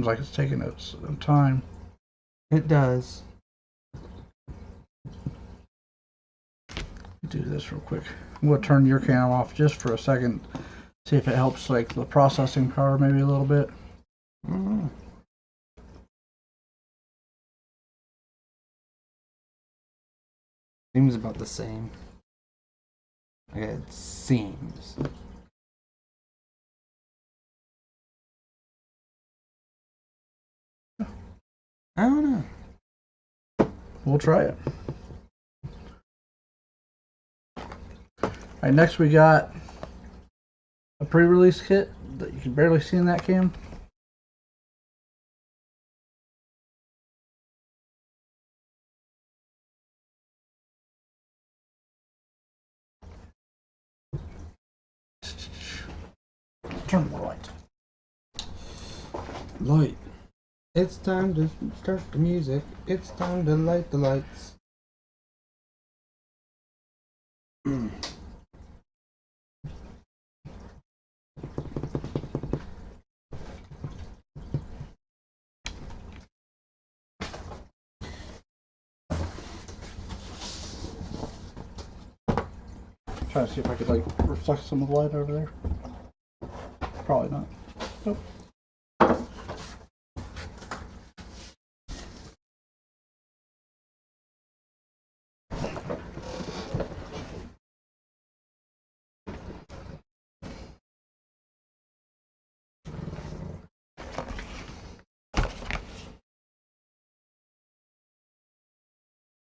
Seems like it's taking its time. It does. Do this real quick. I'm going to turn your camera off just for a second. See if it helps like the processing power maybe a little bit. Mm-hmm. Seems about the same. It seems. I don't know. We'll try it. Alright, next we got a pre-release kit that you can barely see in that cam. Turn the light. Light. It's time to start the music. It's time to light the lights. Trying to see if I could like reflect some of the light over there. Probably not. Nope.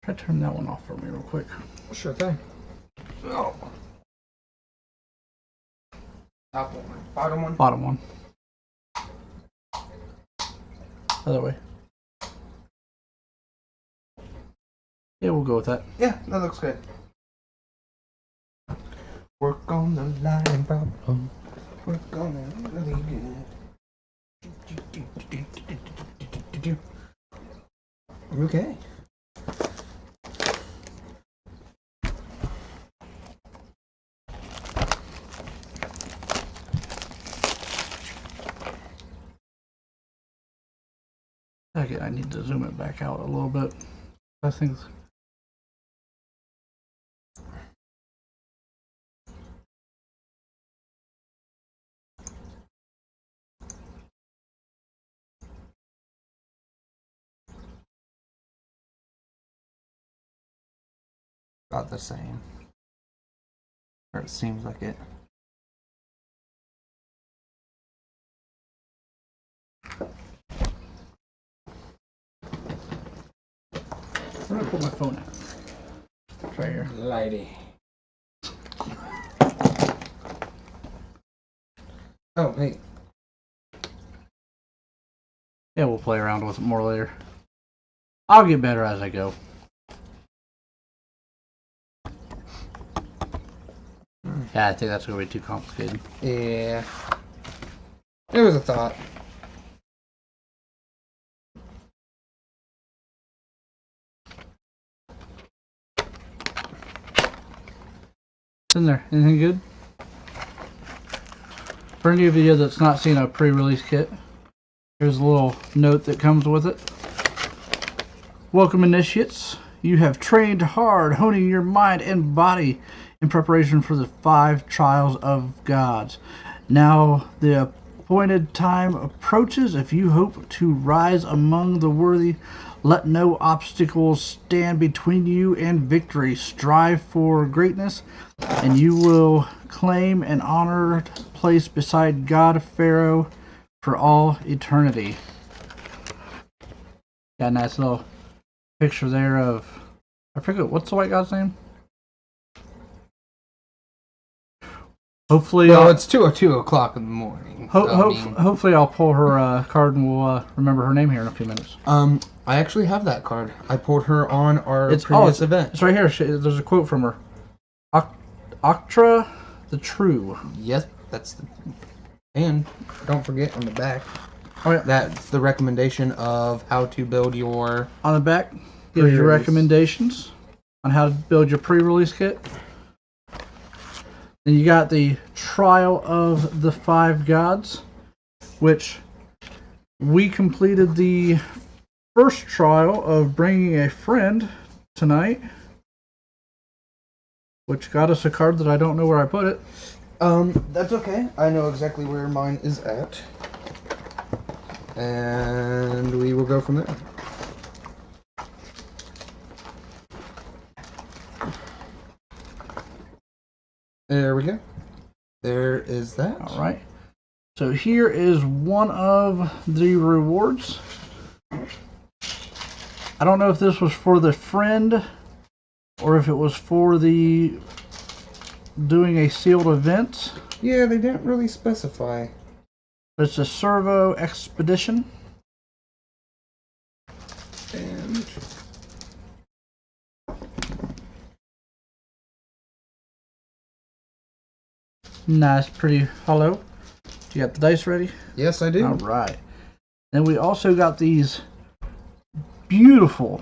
Try to turn that one off for me real quick. Sure thing. Oh. Top one. Bottom one? Bottom one. Other way. Yeah, we'll go with that. Yeah, that looks good. Work on the line problem. Work on it really good. Okay. Okay, I need to zoom it back out a little bit. I think. About the same. Or it seems like it. Where did I put my phone at? It's right here. Lighty. Oh, hey. Yeah, we'll play around with it more later. I'll get better as I go. Yeah, I think that's going to be too complicated. Yeah. It was a thought. What's in there? Anything good? For any of you that's not seen a pre-release kit, here's a little note that comes with it. Welcome, initiates. You have trained hard, honing your mind and body in preparation for the 5 trials of gods. Now the appointed time approaches. If you hope to rise among the worthy, let no obstacles stand between you and victory. Strive for greatness, and you will claim an honored place beside God Pharaoh for all eternity. Got a nice little picture there of, I forget, what's the white god's name? Hopefully, well, it's 2 o'clock in the morning. Hopefully, I'll pull her card and we'll remember her name here in a few minutes. I actually have that card. I pulled her on our previous event. It's right here. There's a quote from her. Octra the True. Yes, that's the. And don't forget on the back. Oh yeah. That's the recommendation of how to build your. On the back, gives you recommendations on how to build your pre-release kit. Then you got the Trial of the 5 Gods, which We completed the first trial of bringing a friend tonight, which got us a card that I don't know where I put it. That's okay. I know exactly where mine is at. And we will go from there. There we go. There is that. All right. So here is one of the rewards. I don't know if this was for the friend or if it was for the doing a sealed event. Yeah, they didn't really specify. It's a servo expedition. And nice, pretty hollow. You got the dice ready? yes, I do. All right. Then we also got these beautiful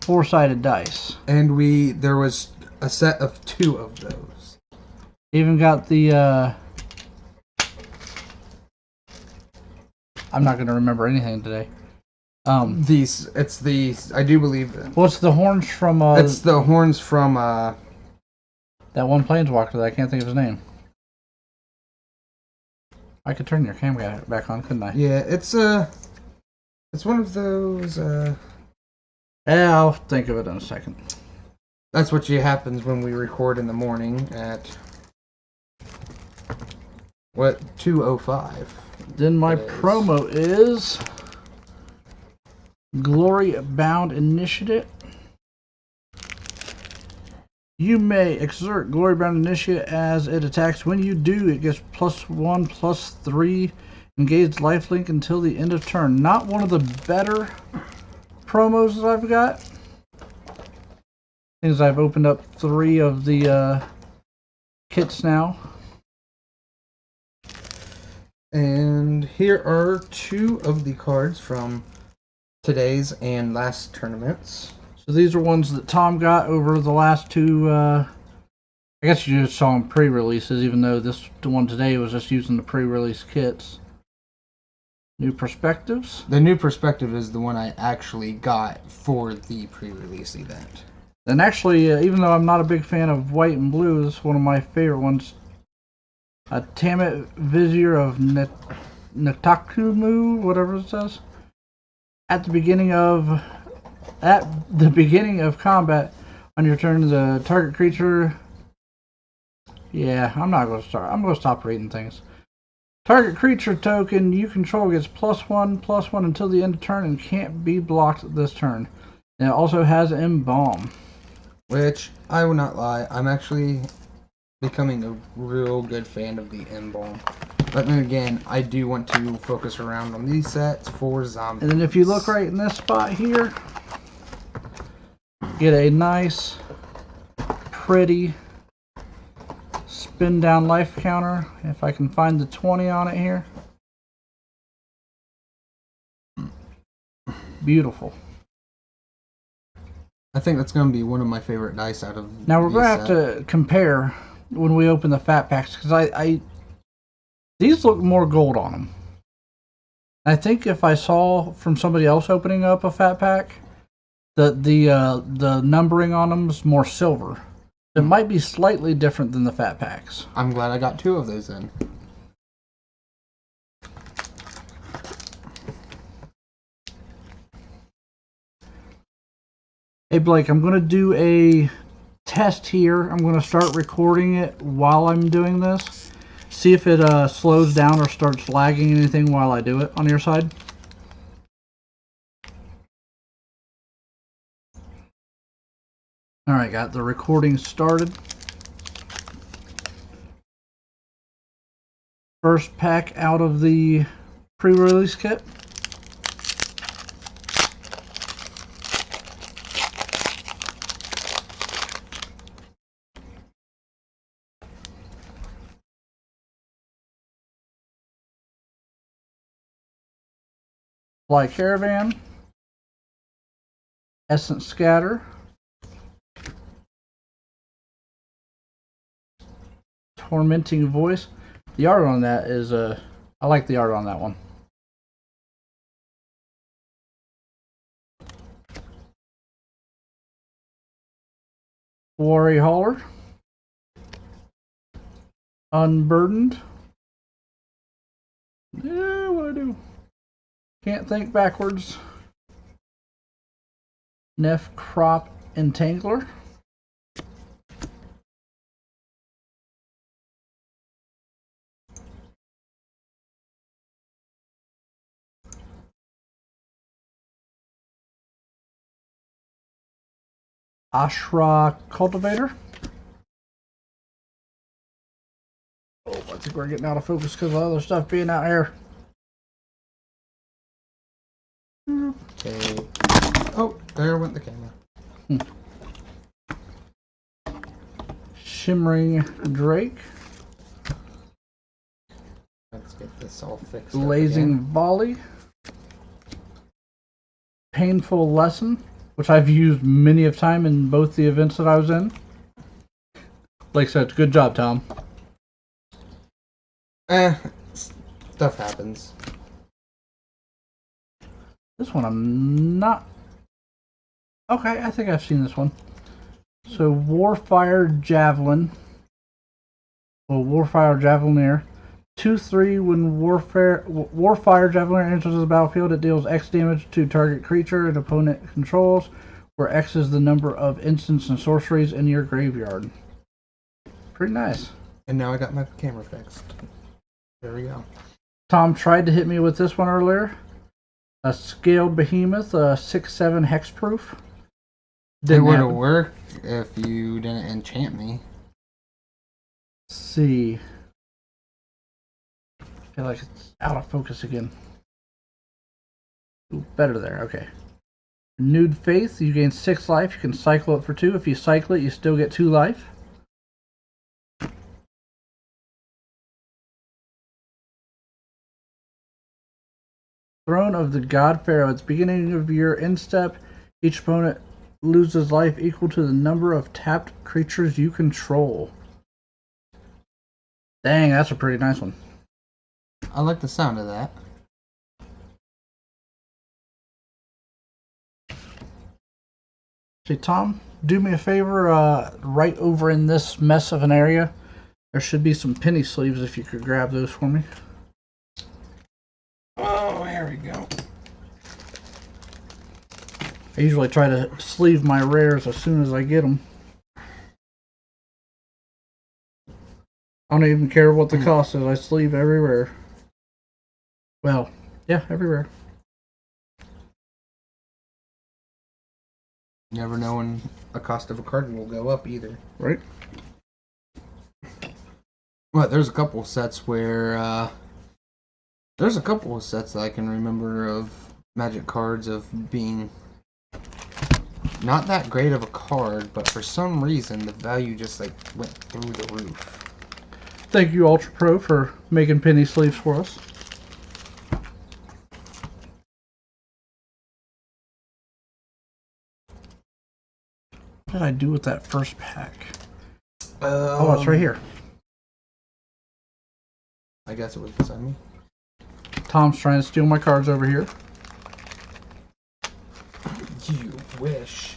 four-sided dice. And there was a set of 2 of those. Even got the I'm not going to remember anything today. It's the I do believe that. What's the horns from It's the horns from that one planeswalker that I can't think of his name. I could turn your camera back on, couldn't I? yeah, it's one of those Yeah, I'll think of it in a second. that's what happens when we record in the morning at 2:05. Then my promo is Glory Bound Initiate. You may exert Glory Bound Initiate as it attacks. When you do, it gets +1/+3 engaged lifelink until the end of turn. Not one of the better promos that I've got. Things I've opened up 3 of the kits now. And here are 2 of the cards from today's and last tournaments. So these are ones that Tom got over the last 2. I guess you just saw them pre-releases, even though the one today was just using the pre-release kits. New Perspectives. The New Perspective is the one I actually got for the pre-release event. And actually, even though I'm not a big fan of white and blue, this is one of my favorite ones. A Tammet Vizier of Natakumu, whatever it says. At the beginning of combat, on your turn, the target creature. Yeah, I'm not going to start. I'm going to stop reading things. Target creature token you control gets +1/+1 until the end of turn and can't be blocked this turn. And it also has Embalm. Which, I will not lie, I'm actually becoming a real good fan of the Embalm. But then again, I do want to focus around on these sets for zombies. And then if you look right in this spot here, get a nice, pretty spin down life counter. If I can find the 20 on it here. Beautiful. I think that's going to be one of my favorite dice out of Now we're going to have to compare when we open the fat packs, because these look more gold on them. I think if I saw from somebody else opening up a fat pack, the numbering on them is more silver. It might be slightly different than the fat packs. I'm glad I got 2 of those in. Hey Blake, I'm going to do a test here. I'm going to start recording it while I'm doing this. See if it slows down or starts lagging anything while I do it on your side. Alright, got the recording started. First pack out of the pre-release kit. Fly Caravan, Essence Scatter, Tormenting Voice. The art on that is I like the art on that one. Quarry Hauler. Unburdened. Yeah, what do I do? Can't think backwards. Neff Crop Entangler. Ashra Cultivator. Oh, I think we're getting out of focus because of other stuff being out here. Okay. Oh, there went the camera. Shimmering Drake. Let's get this all fixed. Blazing Volley. Painful Lesson, which I've used many of time in both the events that I was in. Like I said, good job, Tom. Stuff happens. This one I'm not... Okay, I think I've seen this one. So, Warfire Javelin. Well, Warfire Javelineer. 2/3 when Warfire Javelineer enters the battlefield, it deals X damage to target creature and opponent controls, where X is the number of instants and sorceries in your graveyard. Pretty nice. And now I got my camera fixed. There we go. Tom tried to hit me with this one earlier. A Scaled Behemoth, 6/7 hexproof. It would have worked if you didn't enchant me. Let's see. I feel like it's out of focus again. Ooh, better there, okay. Renewed Faith, you gain 6 life. You can cycle it for 2. If you cycle it, you still get 2 life. Throne of the God Pharaoh. At the beginning of your end step, each opponent loses life equal to the number of tapped creatures you control. Dang, that's a pretty nice one. I like the sound of that. Say, Tom, do me a favor, right over in this mess of an area, there should be some penny sleeves if you could grab those for me. Oh, here we go. I usually try to sleeve my rares as soon as I get them. I don't even care what the cost is, I sleeve every rare. Well, yeah, every rare. You never know when a cost of a card will go up either. Right? But there's a couple sets where, there's a couple of sets that I can remember of Magic cards of being not that great of a card, but for some reason the value just like went through the roof. Thank you, Ultra Pro, for making penny sleeves for us. What did I do with that first pack? Oh, it's right here. I guess it was beside me. Tom's trying to steal my cards over here. You wish.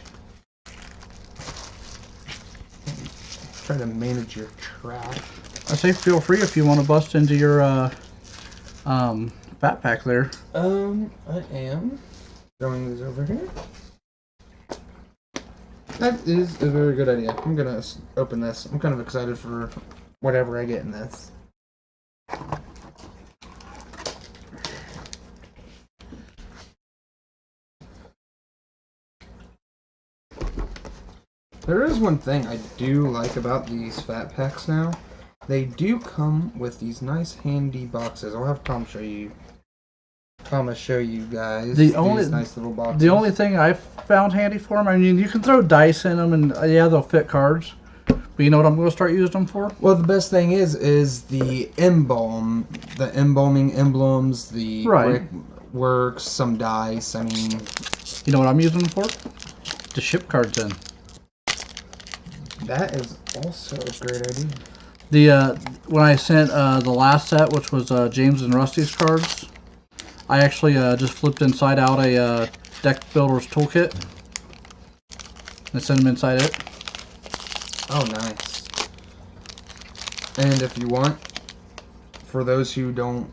Try to manage your trash. I say feel free if you want to bust into your fat pack there. I am throwing these over here. That is a very good idea. I'm gonna open this. I'm kind of excited for whatever I get in this. There is one thing I do like about these fat packs now. They do come with these nice handy boxes. I'll have Tom show you. Thomas show you guys The these only nice little boxes. The only thing I've found handy for them, I mean, you can throw dice in them, and yeah, they'll fit cards. But you know what I'm going to start using them for? Well, the best thing is the embalm, the embalming emblems, the brickworks, some dice. I mean, you know what I'm using them for? To ship cards in. That is also a great idea. The when I sent the last set, which was James and Rusty's cards, I actually just flipped inside out a deck builder's toolkit and sent them inside it. Oh, nice. And if you want, for those who don't...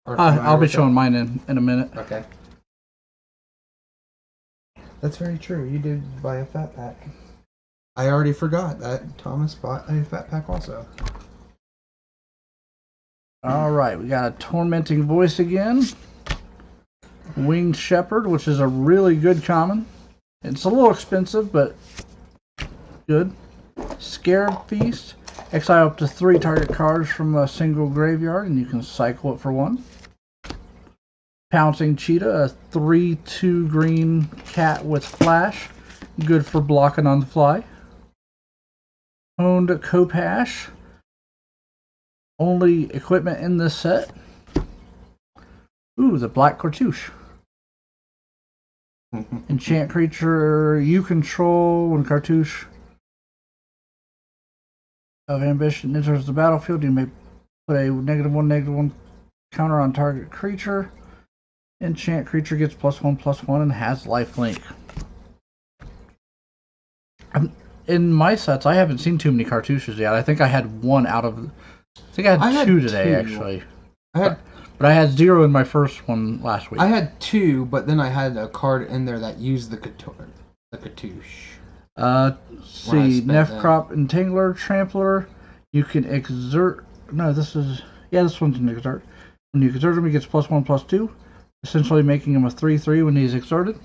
I'll be showing mine in a minute. Okay. That's very true. You did buy a fat pack. I already forgot that Thomas bought a fat pack also. Alright, we got a Tormenting Voice again. Winged Shepherd, which is a really good common. It's a little expensive, but good. Scared Feast. Exile up to 3 target cards from a single graveyard, and you can cycle it for 1. Pouncing Cheetah, a 3/2 green cat with flash. Good for blocking on the fly. Honed Kopash. Only equipment in this set. Ooh, the Black Cartouche. Enchant creature you control when Cartouche of Ambition enters the battlefield. You may put a -1/-1 counter on target creature. Enchant creature gets +1/+1 and has lifelink. In my sets, I haven't seen too many cartouches yet. I think I had one out of... I think I had two today, actually. But I had 0 in my first one last week. I had 2, but then I had a card in there that used the cartouche. See, Nefcrop Entangler, Trampler. You can exert... No, this is... Yeah, this one's an exert. When you exert him, he gets +1/+2. Essentially making him a 3/3 when he's exerted.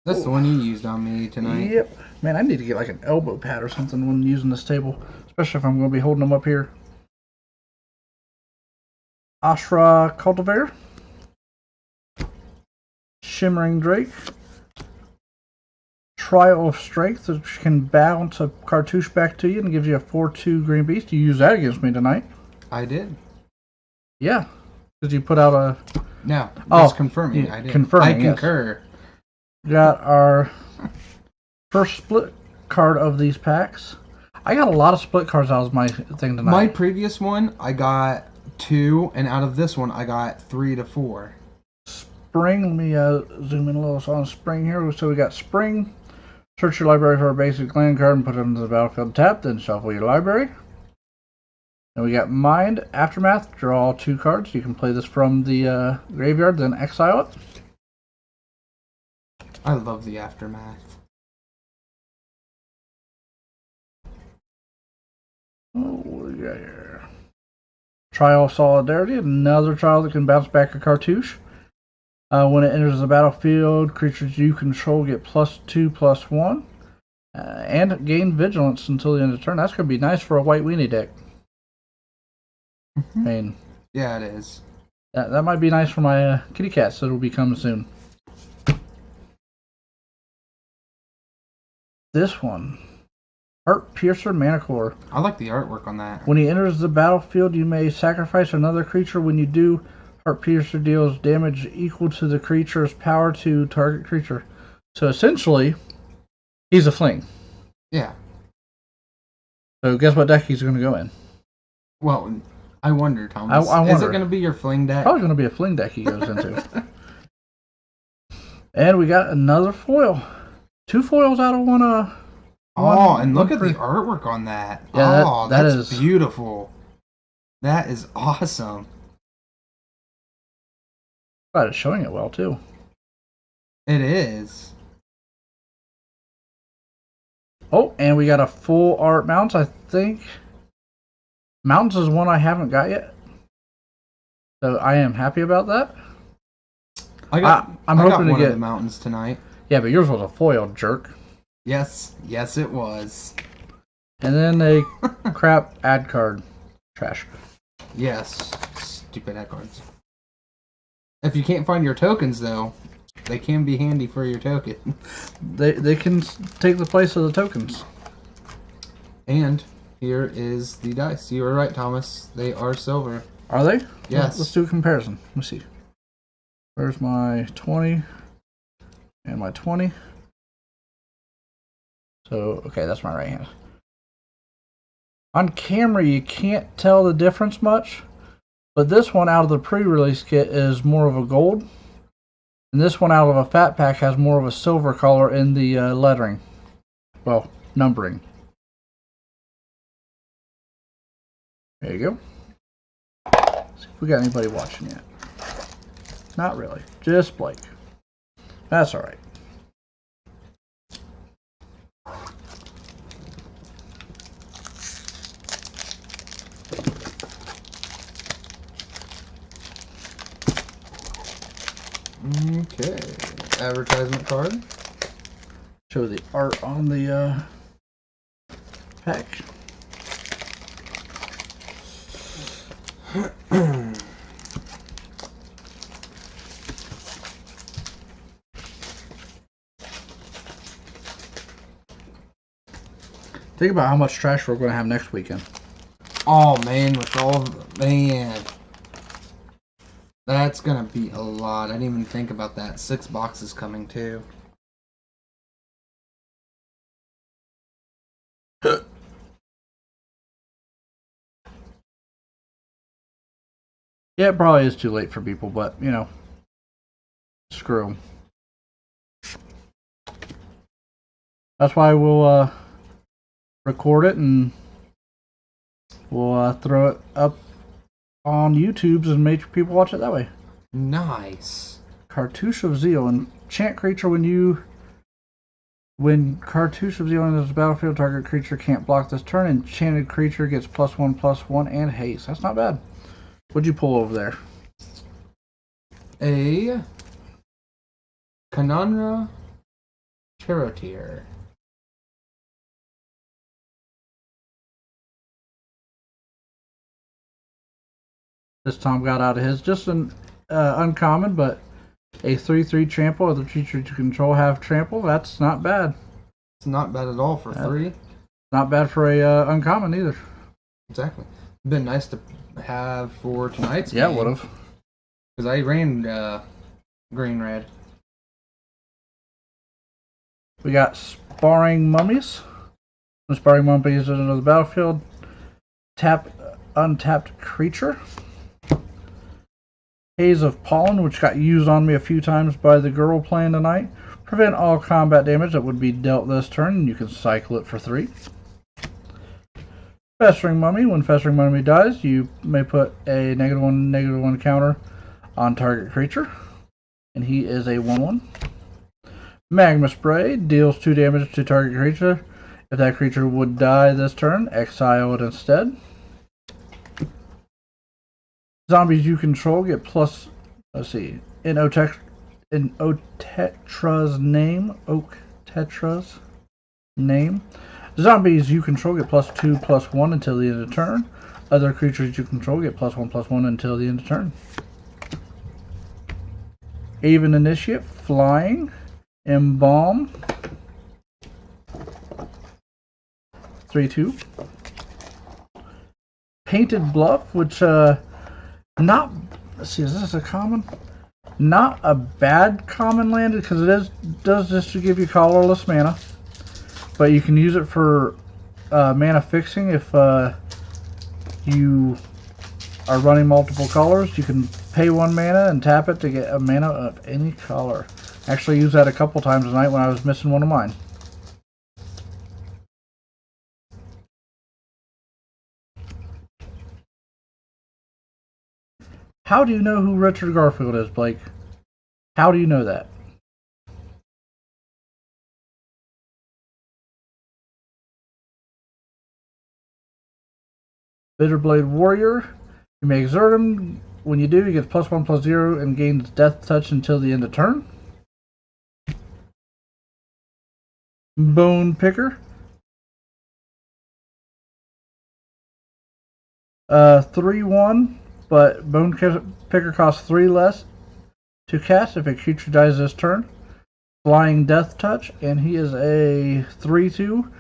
That's the one you used on me tonight. Yep. Man, I need to get like an elbow pad or something when using this table. Especially if I'm going to be holding them up here. Ashra Cultivator. Shimmering Drake. Trial of Strength, which can bounce a cartouche back to you and gives you a 4/2 green beast. You used that against me tonight. I did. Yeah. Did you put out a... No. Just confirming. I did. Confirming, I concur. Yes. Got our first split card of these packs. I got a lot of split cards out of my thing tonight. My previous one, I got 2, and out of this one, I got 3 to 4. Spring, let me zoom in a little on Spring here. So we got Spring. Search your library for a basic land card and put it into the battlefield tapped, then shuffle your library. Then we got Mind, Aftermath, draw 2 cards. You can play this from the graveyard, then exile it. I love the Aftermath. Oh, what do we got here? Trial of Solidarity, another trial that can bounce back a cartouche. When it enters the battlefield, creatures you control get +2/+1. And gain Vigilance until the end of the turn. That's going to be nice for a white weenie deck. I mean, yeah, it is. That might be nice for my kitty cats that will be coming soon. This one, Heart Piercer Manicore. I like the artwork on that. When he enters the battlefield, you may sacrifice another creature. When you do, Heart Piercer deals damage equal to the creature's power to target creature. So essentially, he's a fling. Yeah. So guess what deck he's going to go in? Well, I wonder, Thomas. I wonder. Is it going to be your fling deck? Probably going to be a fling deck he goes into. And we got another foil. 2 foils out of one. And look at the artwork on that. Yeah, that's beautiful. That is awesome. But it's showing it well too. It is. Oh, and we got a full art Mountains, I think. Mountains is one I haven't got yet. So I am happy about that. I'm hoping to get the Mountains tonight. Yeah, but yours was a foil, jerk. Yes, it was. And then a crap ad card. Trash. Yes, stupid ad cards. If you can't find your tokens, though, they can be handy for your token. They can take the place of the tokens. And here is the dice. You were right, Thomas. They are silver. Are they? Yes. Let's do a comparison. Let me see. Where's my 20 and my 20? So, okay, that's my right hand. On camera, you can't tell the difference much, but this one out of the pre-release kit is more of a gold, and this one out of a fat pack has more of a silver color in the lettering. Well, numbering. There you go. Let's see if we got anybody watching yet. Not really. Just Blake. That's alright. Okay. Advertisement card. Show the art on the pack. Think about how much trash we're going to have next weekend. Oh man, with all man, that's gonna be a lot. I didn't even think about that. 6 boxes coming too. Yeah, it probably is too late for people, but you know, screw them. That's why we'll record it and we'll throw it up on YouTube's and make people watch it that way. Nice. Cartouche of Zeal. Enchant creature when Cartouche of Zeal enters the battlefield, target creature can't block this turn. Enchanted creature gets +1/+1 and haste. That's not bad. What'd you pull over there? A Canonra Charioteer. This Tom got out of his. Just an uncommon, but a 3/3 trample. Other creatures you control have trample. That's not bad. It's not bad at all for 3. Not bad for a uncommon either. Exactly. Been nice to have for tonight's game. Yeah, would have. Because I ran green red. We got Sparring Mummies. When Sparring Mummies into the battlefield, tap untapped creature. Haze of Pollen, which got used on me a few times by the girl playing tonight. Prevent all combat damage that would be dealt this turn, and you can cycle it for 3. Festering Mummy. When Festering Mummy dies, you may put a -1/-1 counter on target creature, and he is a 1/1. Magma Spray deals 2 damage to target creature. If that creature would die this turn, exile it instead. Zombies you control get plus. Let's see. In Otetra's name, zombies you control get +2/+1 until the end of turn. Other creatures you control get +1/+1 until the end of turn. Aven Initiate, Flying, Embalm, 3/2. Painted Bluff, which not. Let's see, is this a common? Not a bad common land because it does just to give you colorless mana, but you can use it for mana fixing if you are running multiple colors. You can pay 1 mana and tap it to get a mana of any color. Actually, used that a couple times tonight when I was missing one of mine. How do you know who Richard Garfield is, Blake? How do you know that? Bitterblade Warrior. You may exert him. When you do, he gets +1/+0 and gains Death Touch until the end of turn. Bone Picker. 3/1, but Bone Picker costs 3 less to cast if a creature dies this turn. Flying Death Touch, and he is a 3/2.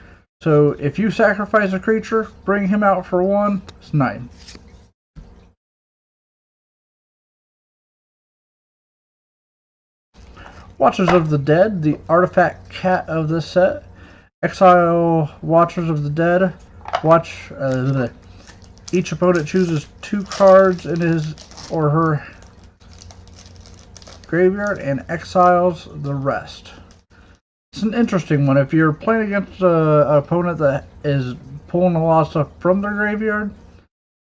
So if you sacrifice a creature, bring him out for 1, it's 9. Watchers of the Dead, the artifact cat of this set. Exile Watchers of the Dead. Each opponent chooses 2 cards in his or her graveyard and exiles the rest. It's an interesting one. If you're playing against an opponent that is pulling a lot of stuff from their graveyard,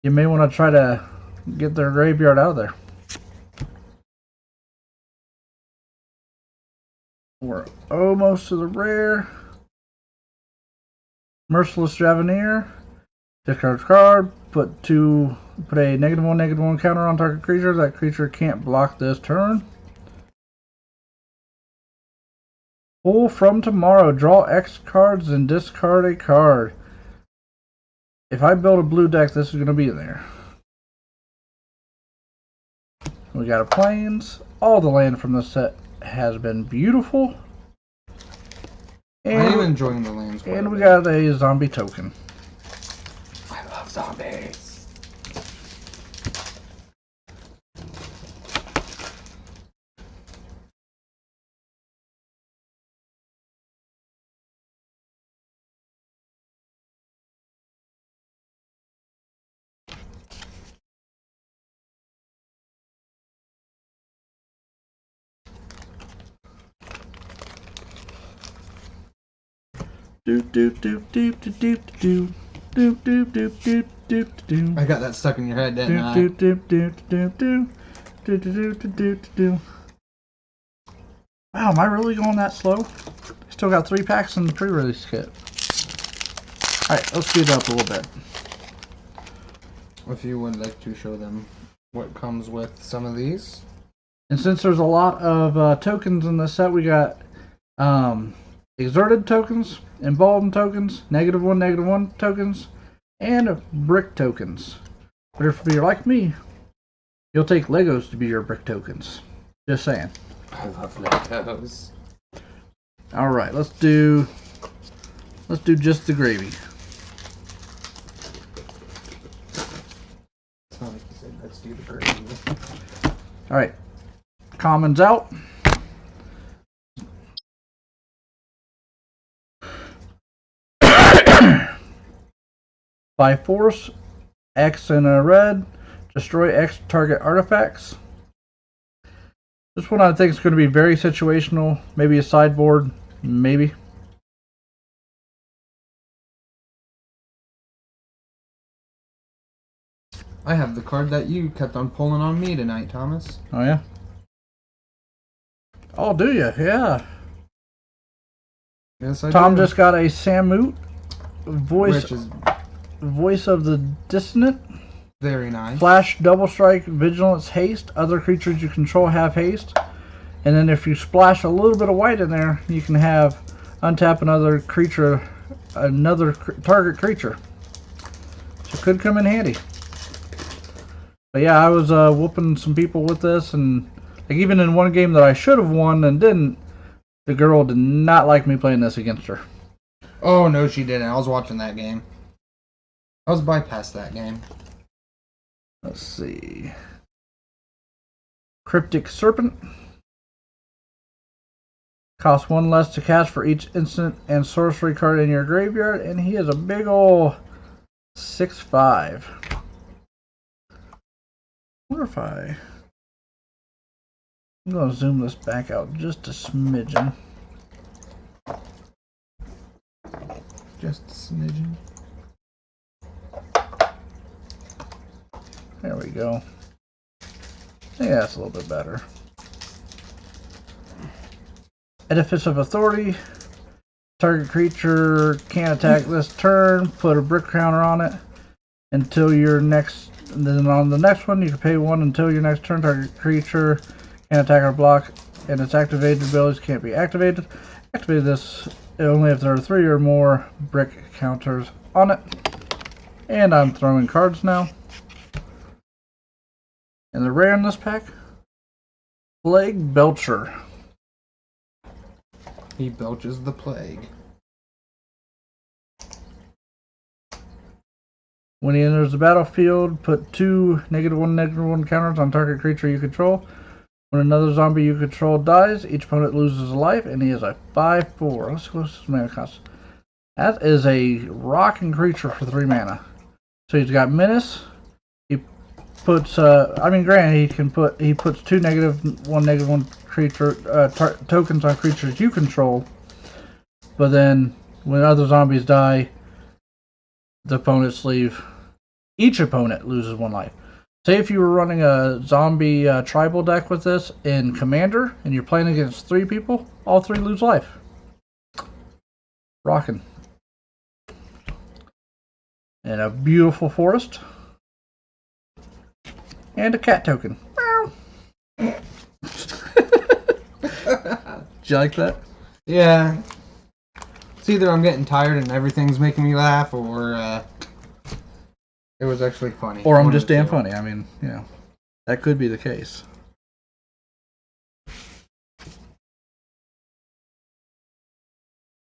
you may want to try to get their graveyard out of there. We're almost to the rare. Merciless Javenier. Discard card. Put a -1/-1 counter on target creature. That creature can't block this turn. Pull from tomorrow. Draw X cards and discard a card. If I build a blue deck, this is going to be there. We got a plains. All the land from the set has been beautiful. And, I am enjoying the lands. And we got a zombie token. I love zombies. Do do do do do do do do do do do do do. I got that stuck in your head, didn't I? Do do do do do do do do do do do. Wow, am I really going that slow? Still got 3 packs in the pre-release kit. Alright, let's speed it up a little bit. If you would like to show them what comes with some of these. And since there's a lot of tokens in this set, we got exerted tokens, embalmed tokens, -1/-1 tokens, and brick tokens. But if you're like me, you'll take Legos to be your brick tokens. Just saying. I love Legos. Alright, let's do just the gravy. It's not like you said, let's do the gravy. Alright. Commons out. By force, X in a red, destroy X target artifacts. This one I think is going to be very situational. Maybe a sideboard, maybe. I have the card that you kept on pulling on me tonight, Thomas. Oh yeah? Oh, do you? Yeah. Yes, I Tom do. just got a Samut, voice of the dissonant. Very nice. Flash, double strike, vigilance, haste. Other creatures you control have haste. And then if you splash a little bit of white in there, you can have untap another creature, target creature. So it could come in handy. But yeah, I was whooping some people with this, and like even in one game that I should have won and didn't, the girl did not like me playing this against her. Oh no, she didn't. I was watching that game. I was bypassed that game. Let's see. Cryptic Serpent. Costs 1 less to cast for each instant and sorcery card in your graveyard, and he is a big ol' 6/5. Wonder if I'm gonna zoom this back out just a smidgen. Just a smidgen. There we go. Yeah, that's a little bit better. Edifice of Authority. Target creature can't attack this turn. Put a brick counter on it until your next. And then on the next one, you can pay 1 until your next turn. Target creature can't attack or block, and its activated abilities can't be activated. Activate this only if there are 3 or more brick counters on it. And I'm throwing cards now. And the rare in this pack, Plague Belcher. He belches the plague. When he enters the battlefield, put 2 -1/-1 counters on target creature you control. When another zombie you control dies, each opponent loses a life, and he is a 5/4. Let's go with mana cost. That is a rocking creature for 3 mana. So he's got Menace. He puts, granted, he puts 2 -1/-1 creature tokens on creatures you control. But then when other zombies die, the opponents leave. Each opponent loses 1 life. Say if you were running a zombie tribal deck with this in Commander, and you're playing against 3 people, all 3 lose life. Rockin'. And a beautiful forest. And a cat token. Did you like that? Yeah. It's either I'm getting tired and everything's making me laugh, or it was actually funny. Or I'm just damn funny. I mean, that could be the case.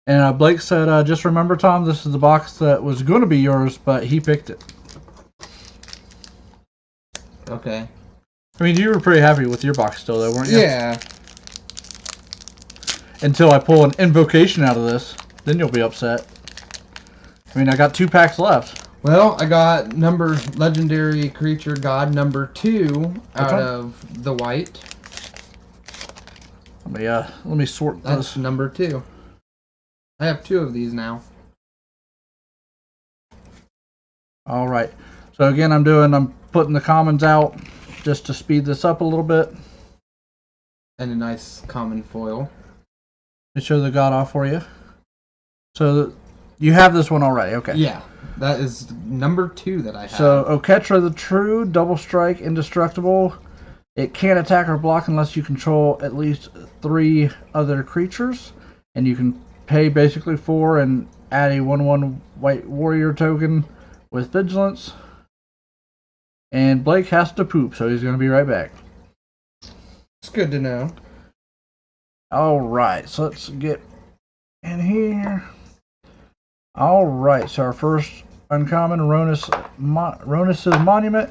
And Blake said, just remember, Tom, this is the box that was going to be yours, but he picked it. Okay. I mean, you were pretty happy with your box still, though, weren't you? Yeah. Until I pull an invocation out of this, then you'll be upset. I mean, I got 2 packs left. Well, I got legendary creature god number 2 out of the white. Let me sort this. That's number 2. I have 2 of these now. All right. So again, I'm putting the commons out just to speed this up a little bit. And a nice common foil. To show the god off for you. So you have this one already, okay? Yeah, that is number 2 that I have. So Oketra the True, double strike, indestructible. It can't attack or block unless you control at least 3 other creatures, and you can pay basically 4 and add a 1/1 white warrior token with vigilance. And Blake has to poop, so he's going to be right back. It's good to know. Alright, so let's get in here. Alright, so our first uncommon, Ronus' Monument.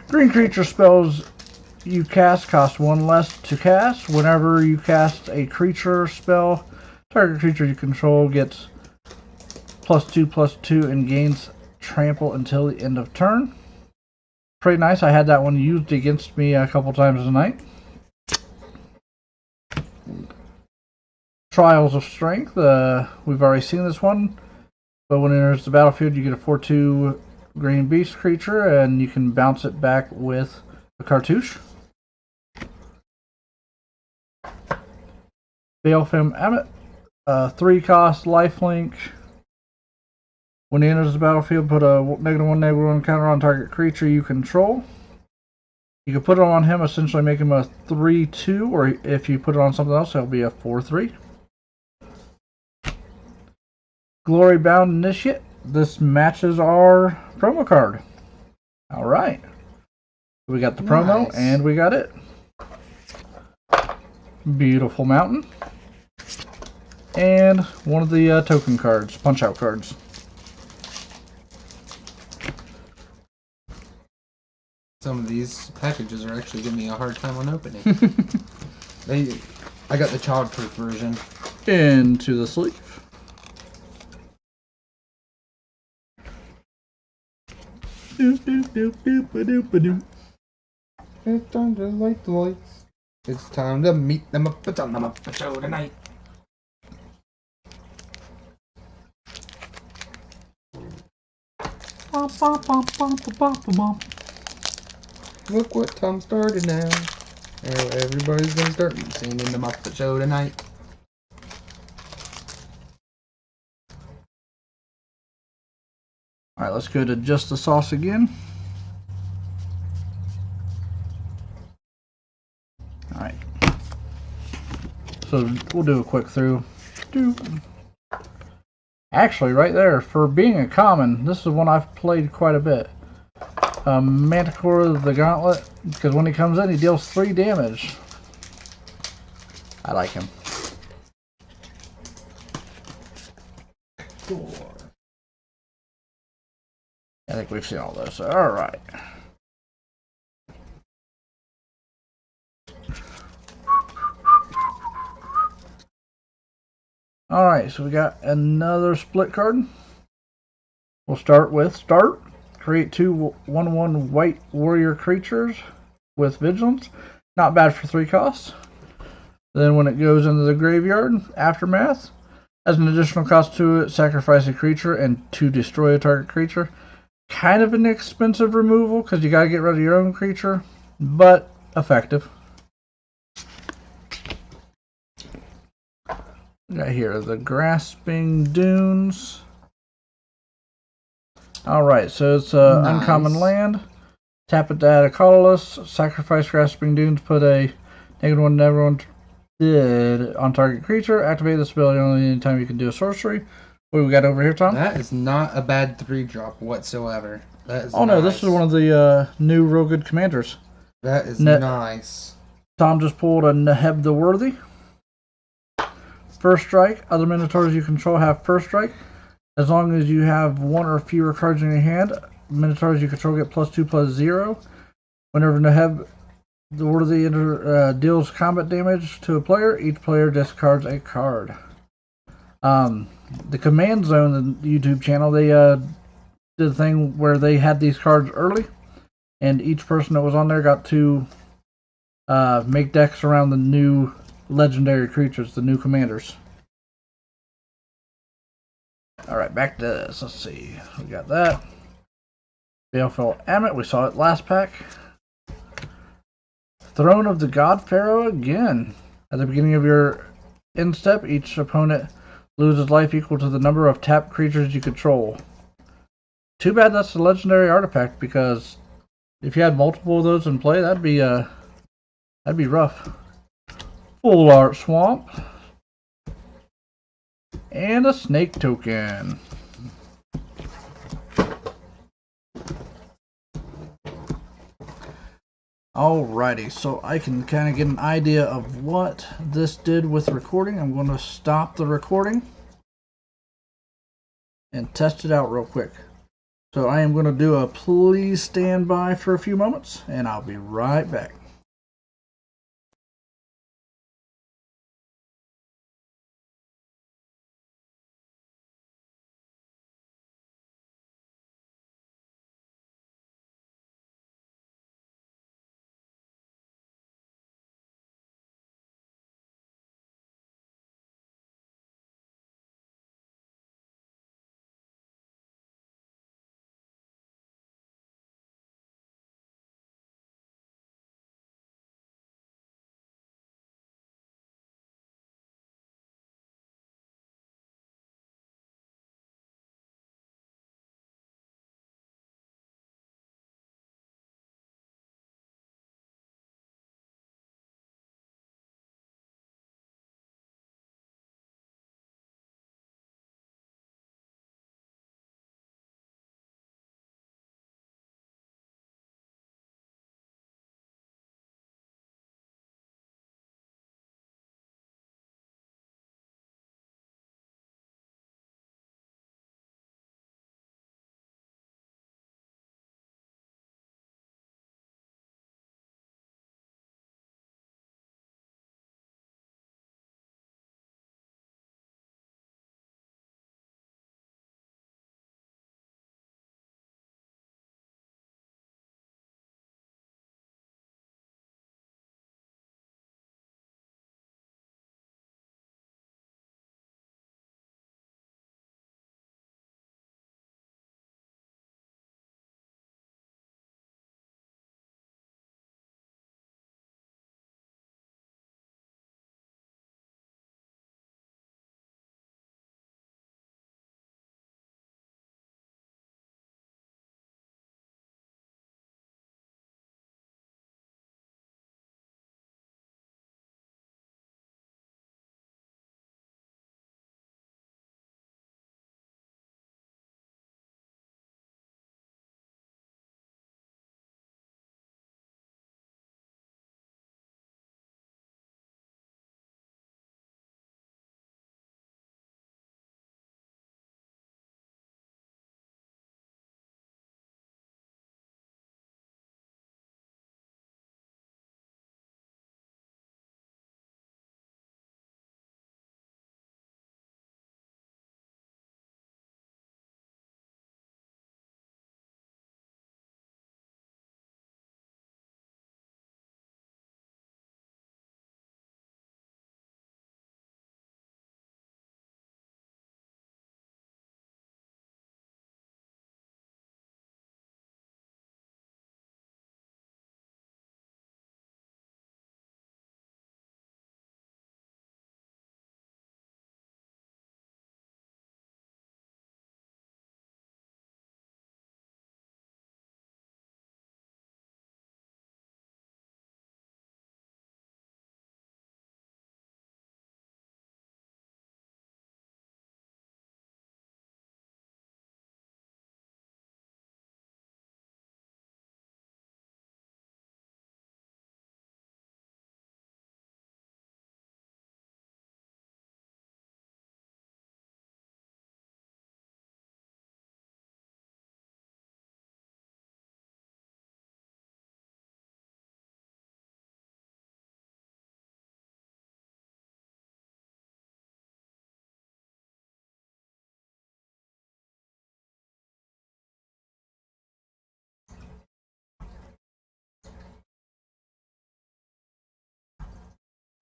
Green creature spells you cast cost 1 less to cast. Whenever you cast a creature spell, target creature you control gets +2/+2 and gains trample until the end of turn. Pretty nice. I had that one used against me a couple times tonight. Trials of Strength. We've already seen this one. But when it enters the battlefield, you get a 4/2 green beast creature, and you can bounce it back with a cartouche. Balefam Ammit. 3-cost lifelink. When it enters the battlefield, put a -1/-1 counter on target creature you control. You can put it on him, essentially make him a 3/2, or if you put it on something else, it'll be a 4/3. Glory Bound Initiate. This matches our promo card. Alright. We got the promo, and we got it. Beautiful Mountain. And one of the token cards, punch-out cards. Some of these packages are actually giving me a hard time on opening. I got the childproof version. Into the sleeve. It's time to light the lights. It's time to meet them up. It's on the Muppet Show tonight. Look what Tom started now. Everybody's gonna start singing the Muppet Show tonight. Alright, let's go to Just the Sauce again. Alright. So we'll do a quick through. Actually, right there, for being a common, this is one I've played quite a bit. Manticore the Gauntlet, because when he comes in, he deals 3 damage. I like him. Cool. I think we've seen all those. Alright. Alright, so we got another split card. We'll start with Start. Create 2 1/1 white warrior creatures with vigilance. Not bad for 3 costs. Then when it goes into the graveyard, Aftermath. As an additional cost to it, sacrifice a creature and to destroy a target creature. Kind of an expensive removal because you gotta get rid of your own creature, but effective. We got here the Grasping Dunes. Alright, so it's a nice. Uncommon land. Tap it to add a colorless. Sacrifice Grasping Dunes. Put a -1 everyone did on target creature. Activate this ability only anytime you can do a sorcery. What do we got over here, Tom? That is not a bad 3-drop whatsoever. That is oh no, this is one of the new real good commanders. That is nice. Tom just pulled a Neheb the Worthy. First strike. Other Minotaurs you control have first strike. As long as you have one or fewer cards in your hand, Minotaurs you control get +2/+0. Whenever Neheb the Worthy deals combat damage to a player, each player discards a card. The Command Zone, the YouTube channel, they did a thing where they had these cards early, and each person that was on there got to make decks around the new legendary creatures, the new commanders. Alright, back to this. Let's see. We got that. Baleful Ammit, we saw it last pack. Throne of the God Pharaoh again. At the beginning of your end step, each opponent loses life equal to the number of tapped creatures you control. Too bad that's a legendary artifact, because if you had multiple of those in play, that'd be rough. Full Art Swamp. And a snake token. Alrighty, so I can kind of get an idea of what this did with recording. I'm going to stop the recording and test it out real quick. So I am going to do a please stand by for a few moments, and I'll be right back.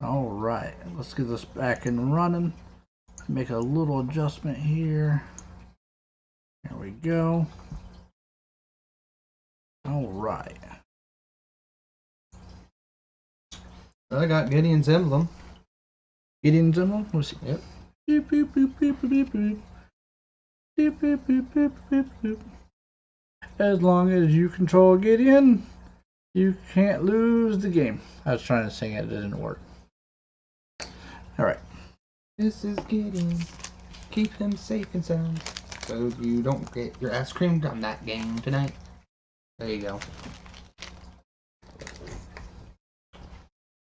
All right, let's get this back and running. Make a little adjustment here. There we go. All right. I got Gideon's emblem. Gideon's emblem? Let's see. Yep. Beep, beep, beep, beep, beep, beep. Beep, beep, beep, beep, beep, beep. As long as you control Gideon, you can't lose the game. I was trying to sing it, it didn't work. Alright. This is Gideon. Keep him safe and sound, so you don't get your ass creamed on that game tonight. There you go.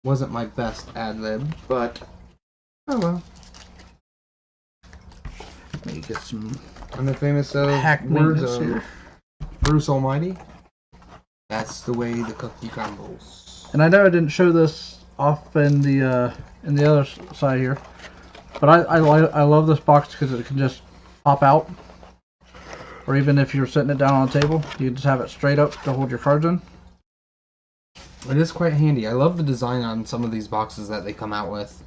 Wasn't my best ad-lib, but oh well. Let me get some I'm the famous hack words maintenance of here. Bruce Almighty. That's the way the cookie crumbles. And I know I didn't show this off in the other side here, but I love this box because it can just pop out, or even if you're setting it down on a table, you can just have it straight up to hold your cards in. It is quite handy. I love the design on some of these boxes that they come out with.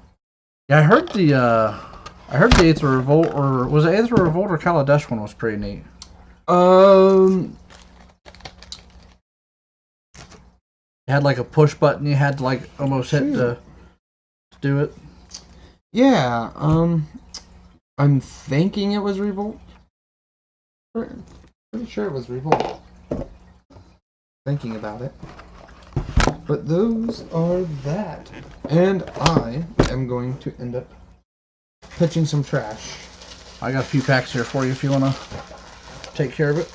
Yeah, I heard the Aether Revolt, or was it Aether Revolt or Kaladesh one was pretty neat. It had like a push button you had to like almost hit to do it. Yeah, I'm thinking it was Revolt. Pretty sure it was Revolt. Thinking about it. But those are that. And I am going to end up pitching some trash. I got a few packs here for you if you want to take care of it.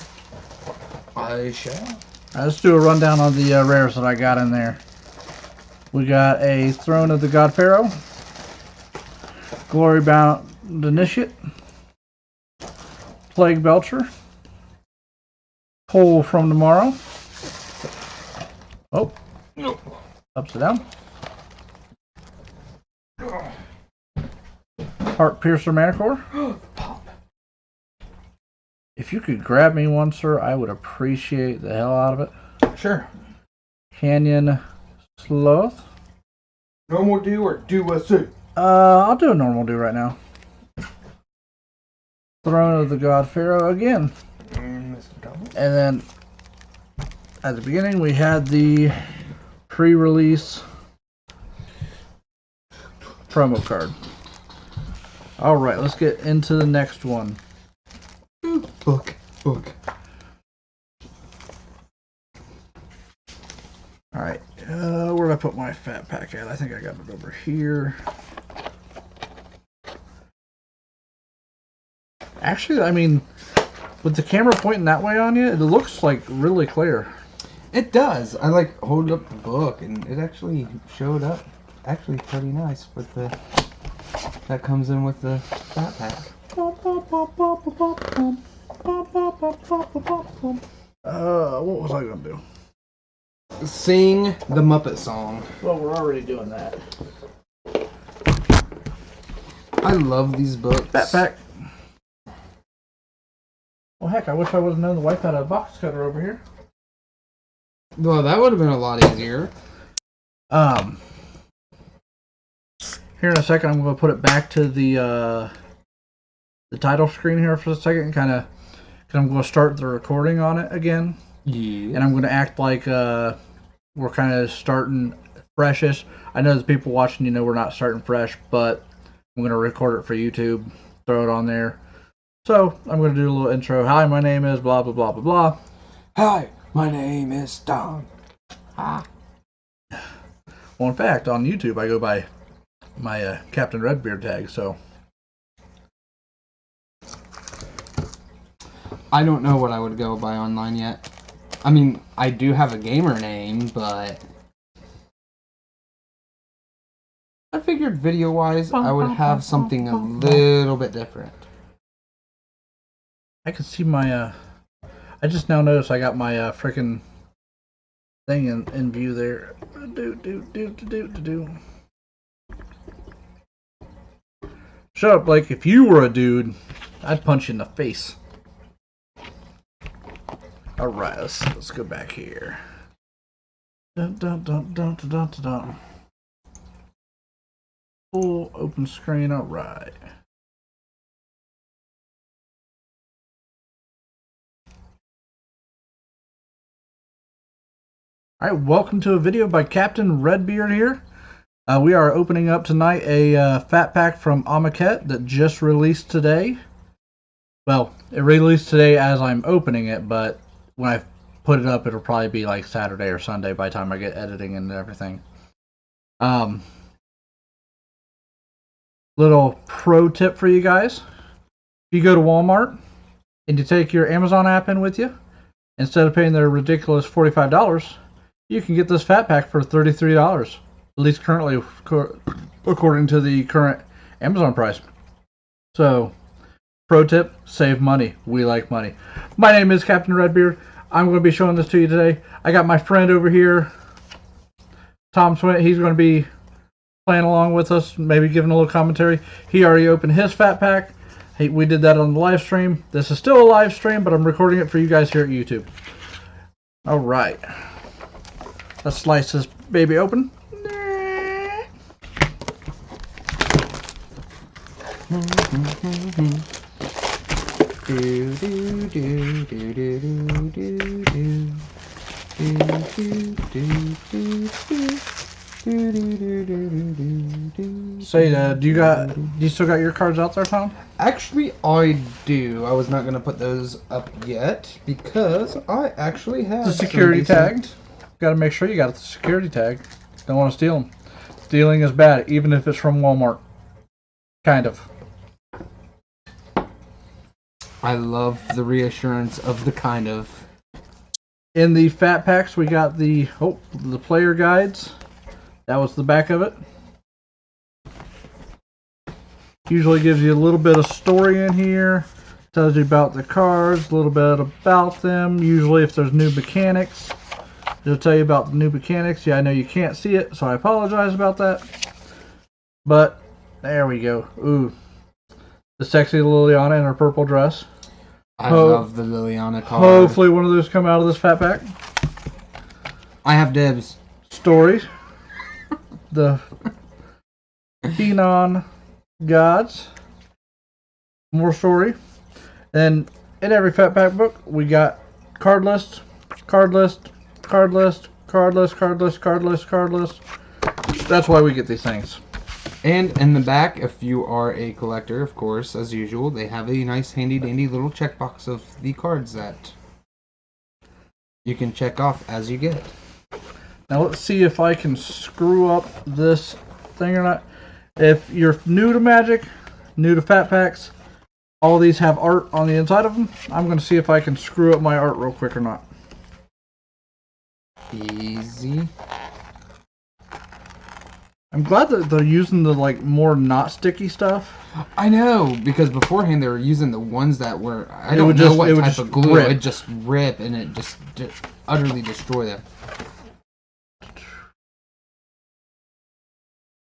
I shall. Alright, let's do a rundown on the rares that I got in there. We got a Throne of the God Pharaoh, Glory Bound Initiate, Plague Belcher, Pull from Tomorrow. Oh, upside down. Heart Piercer Manicore. If you could grab me one, sir, I would appreciate the hell out of it. Sure. Canyon Sloth. Normal do or do a suit? I'll do a normal do right now. Throne of the God Pharaoh again. Mr. Thomas. And then at the beginning we had the pre-release promo card. Alright, let's get into the next one. Book. Alright, where did I put my fat pack at? I think I got it over here. Actually, I mean, with the camera pointing that way on you, it looks like really clear. It does. I like hold up the book and it actually showed up actually pretty nice with the that comes in with the fat pack. What was I gonna do? Sing the Muppet song. Well, we're already doing that. I love these books. Fat pack. Well, heck, I wish I would have known the wife had a box cutter over here. Well, that would have been a lot easier. Here in a second, I'm going to put it back to the title screen here for a second, kind of, because I'm going to start the recording on it again. Yeah. And I'm going to act like we're kind of starting freshish. I know the people watching, you know, we're not starting fresh, but I'm going to record it for YouTube, throw it on there. So I'm going to do a little intro. Hi, my name is blah blah blah blah blah. Hi, my name is Don. Well, in fact, on YouTube, I go by my Captain Redbeard tag, so. I don't know what I would go by online yet. I mean, I do have a gamer name, but I figured video-wise, I would have something a little bit different. I can see my, I just now noticed I got my frickin' thing in view there. Shut up, Blake. If you were a dude, I'd punch you in the face. Alright, let's go back here. Dun, dun, dun, dun, dun, dun, dun. Full open screen. All right. All right, welcome to a video by Captain Redbeard here. We are opening up tonight a fat pack from Amoket that just released today. Well, it released today as I'm opening it, but when I put it up, it'll probably be like Saturday or Sunday by the time I get editing and everything. Little pro tip for you guys. If you go to Walmart and you take your Amazon app in with you, instead of paying their ridiculous $45, you can get this fat pack for $33. At least currently, according to the current Amazon price. So, pro tip, save money. We like money. My name is Captain Redbeard. I'm going to be showing this to you today. I got my friend over here, Tom Swint. He's going to be playing along with us, maybe giving a little commentary. He already opened his fat pack. We did that on the live stream. This is still a live stream, but I'm recording it for you guys here at YouTube. All right. Let's slice this baby open. Say, do you still got your cards out there, Tom? Actually, I do. I was not going to put those up yet because I actually have the security tag. Got to make sure you got the security tag. Don't want to steal them. Stealing is bad, even if it's from Walmart. Kind of. I love the reassurance of the kind of. In the fat packs, we got the player guides. That was the back of it. Usually gives you a little bit of story in here. Tells you about the cards, a little bit about them. Usually if there's new mechanics, it'll tell you about the new mechanics. Yeah, I know you can't see it, so I apologize about that. But, there we go. Ooh. The sexy Liliana in her purple dress. I love the Liliana card. Hopefully one of those come out of this fat pack. I have dibs. Stories. The Phenon Gods. More story. And in every fat pack book, we got card list, card list, card list, card list, card list, card list, card list. That's why we get these things. And in the back, if you are a collector, of course, as usual, they have a nice handy dandy little checkbox of the cards that you can check off as you get. Now let's see if I can screw up this thing or not. If you're new to Magic, new to fat packs, all these have art on the inside of them. I'm going to see if I can screw up my art real quick or not. Easy. I'm glad that they're using the more not sticky stuff. I know, because beforehand they were using the ones that were, I don't know what type of glue. It would just rip and it just utterly destroy them.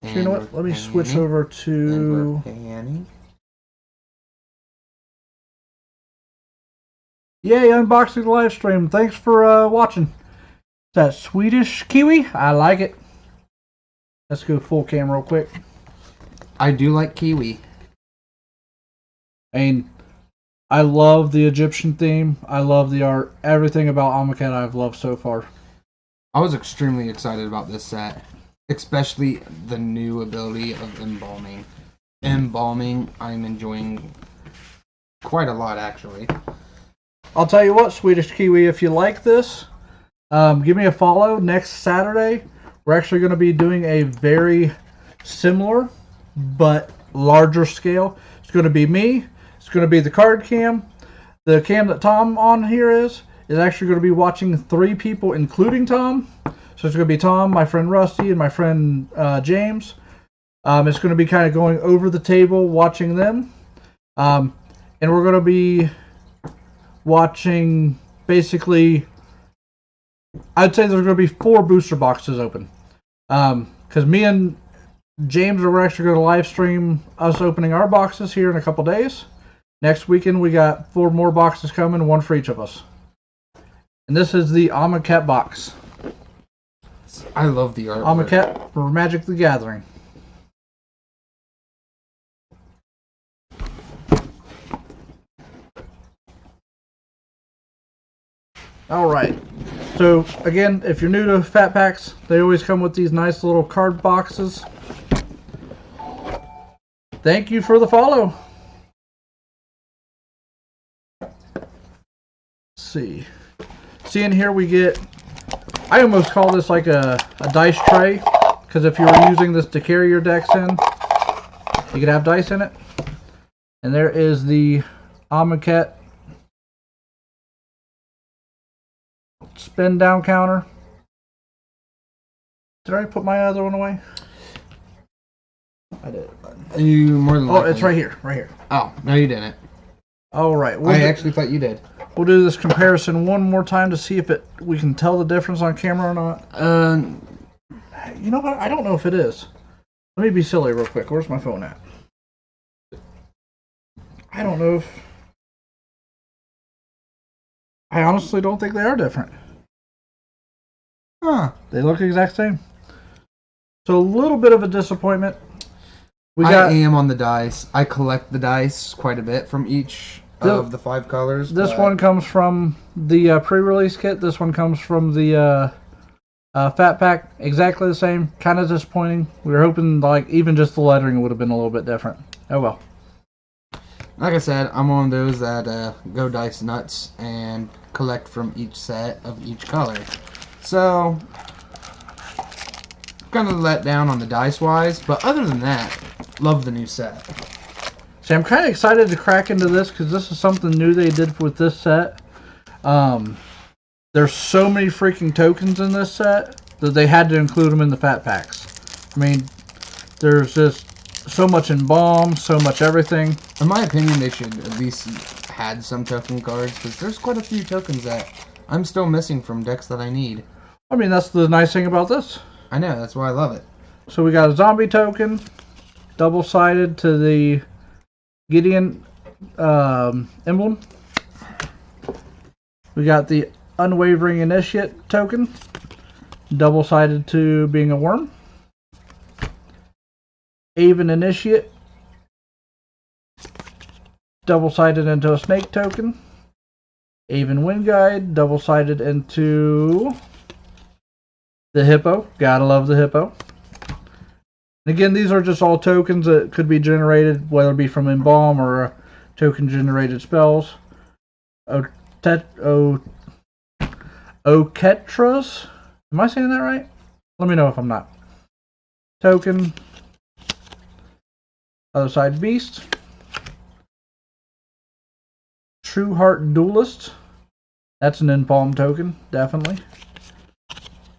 So you know what? Let me switch over to... Yay, unboxing live stream. Thanks for watching. Is that Swedish kiwi? I like it. Let's go full cam real quick. I do like kiwi. And I love the Egyptian theme. I love the art. Everything about Amoket I've loved so far. I was extremely excited about this set. Especially the new ability of embalming. Embalming, I'm enjoying quite a lot, actually. I'll tell you what, Swedish Kiwi, if you like this, give me a follow. Next Saturday, we're actually going to be doing a very similar but larger scale. It's going to be me. It's going to be the card cam. The cam that Tom on here is actually going to be watching 3 people, including Tom. So it's going to be Tom, my friend Rusty, and my friend James. It's going to be kind of going over the table, watching them. And we're going to be watching, basically, I'd say there's going to be 4 booster boxes open. Because me and James are actually going to live stream us opening our boxes here in a couple days. Next weekend we got 4 more boxes coming, 1 for each of us. And this is the Amoket box. I love the artwork. Amoket for Magic the Gathering. Alright. So, again, if you're new to Fat Packs, they always come with these nice little card boxes. Thank you for the follow. Let's see. See, in here we get, I almost call this like a dice tray, because if you were using this to carry your decks in, you could have dice in it. And there is the Amonkhet spin down counter. Did I put my other one away? I did. You more than likely. Oh, it's right here. Right here. Oh, no you didn't. Alright. I actually thought you did. We'll do this comparison one more time to see if we can tell the difference on camera or not. You know what? I don't know if it is. Let me be silly real quick. Where's my phone at? I don't know if... I honestly don't think they are different. Huh. They look the exact same. So a little bit of a disappointment. I am on the dice. I collect the dice quite a bit from each of the 5 colors. This one comes from the pre-release kit. This one comes from the Fat Pack. Exactly the same. Kind of disappointing. We were hoping like even just the lettering would have been a little bit different. Oh well. Like I said, I'm one of those that go dice nuts and collect from each set of each color. So, kind of let down on the dice wise, but other than that, love the new set. See, I'm kind of excited to crack into this because this is something new they did with this set. There's so many freaking tokens in this set that they had to include them in the Fat Packs. I mean, there's just so much embalm, so much everything. In my opinion, they should at least had some token cards because there's quite a few tokens that I'm still missing from decks that I need. I mean, that's the nice thing about this. I know, that's why I love it. So we got a zombie token, double-sided to the Gideon emblem. We got the Unwavering Initiate token, double-sided to being a worm. Aven Initiate, double-sided into a snake token. Aven Wind Guide, double-sided into the hippo. Gotta love the hippo. And again, these are just all tokens that could be generated, whether it be from embalm or token-generated spells. Oketras. Am I saying that right? Let me know if I'm not. Token. Other side Beast. True Heart Duelist. That's an embalm token, definitely.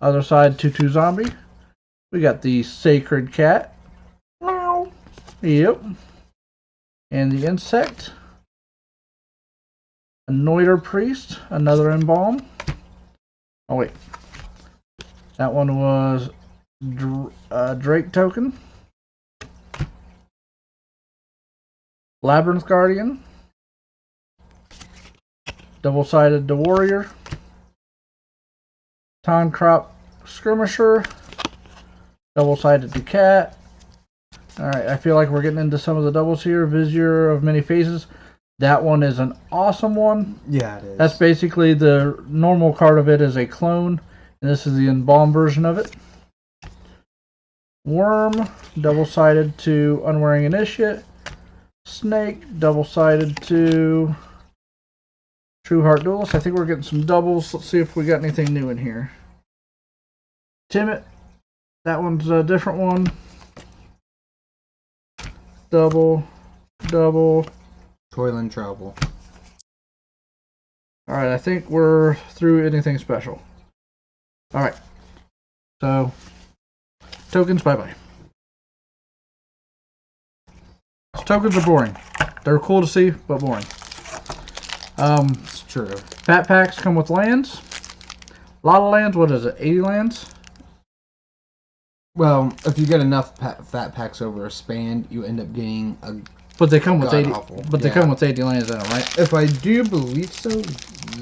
Other side 2/2 Zombie. We got the Sacred Cat. Meow. Yep. And the Insect. Anointer Priest. Another embalm. Oh wait. That one was Drake token. Labyrinth Guardian. Double-sided to Warrior. Toncrop Skirmisher. Double-sided to Cat. Alright, I feel like we're getting into some of the doubles here. Vizier of Many Faces. That one is an awesome one. Yeah, it is. That's basically the normal card of it is a clone. And this is the embalmed version of it. Worm. Double-sided to Unwearing Initiate. Snake. Double-sided to True Heart Duelist. I think we're getting some doubles. Let's see if we got anything new in here. Timid. That one's a different one. Double. Double. Toil and Trouble. Alright, I think we're through anything special. Alright. So, tokens, bye-bye. Tokens are boring. They're cool to see, but boring. It's true. Fat Packs come with lands. A lot of lands. What is it? 80 lands? Well, if you get enough Fat Packs over a span, you end up getting a... But they come with 80. Awful. But they come with 80 lands in them, right? If I do believe so,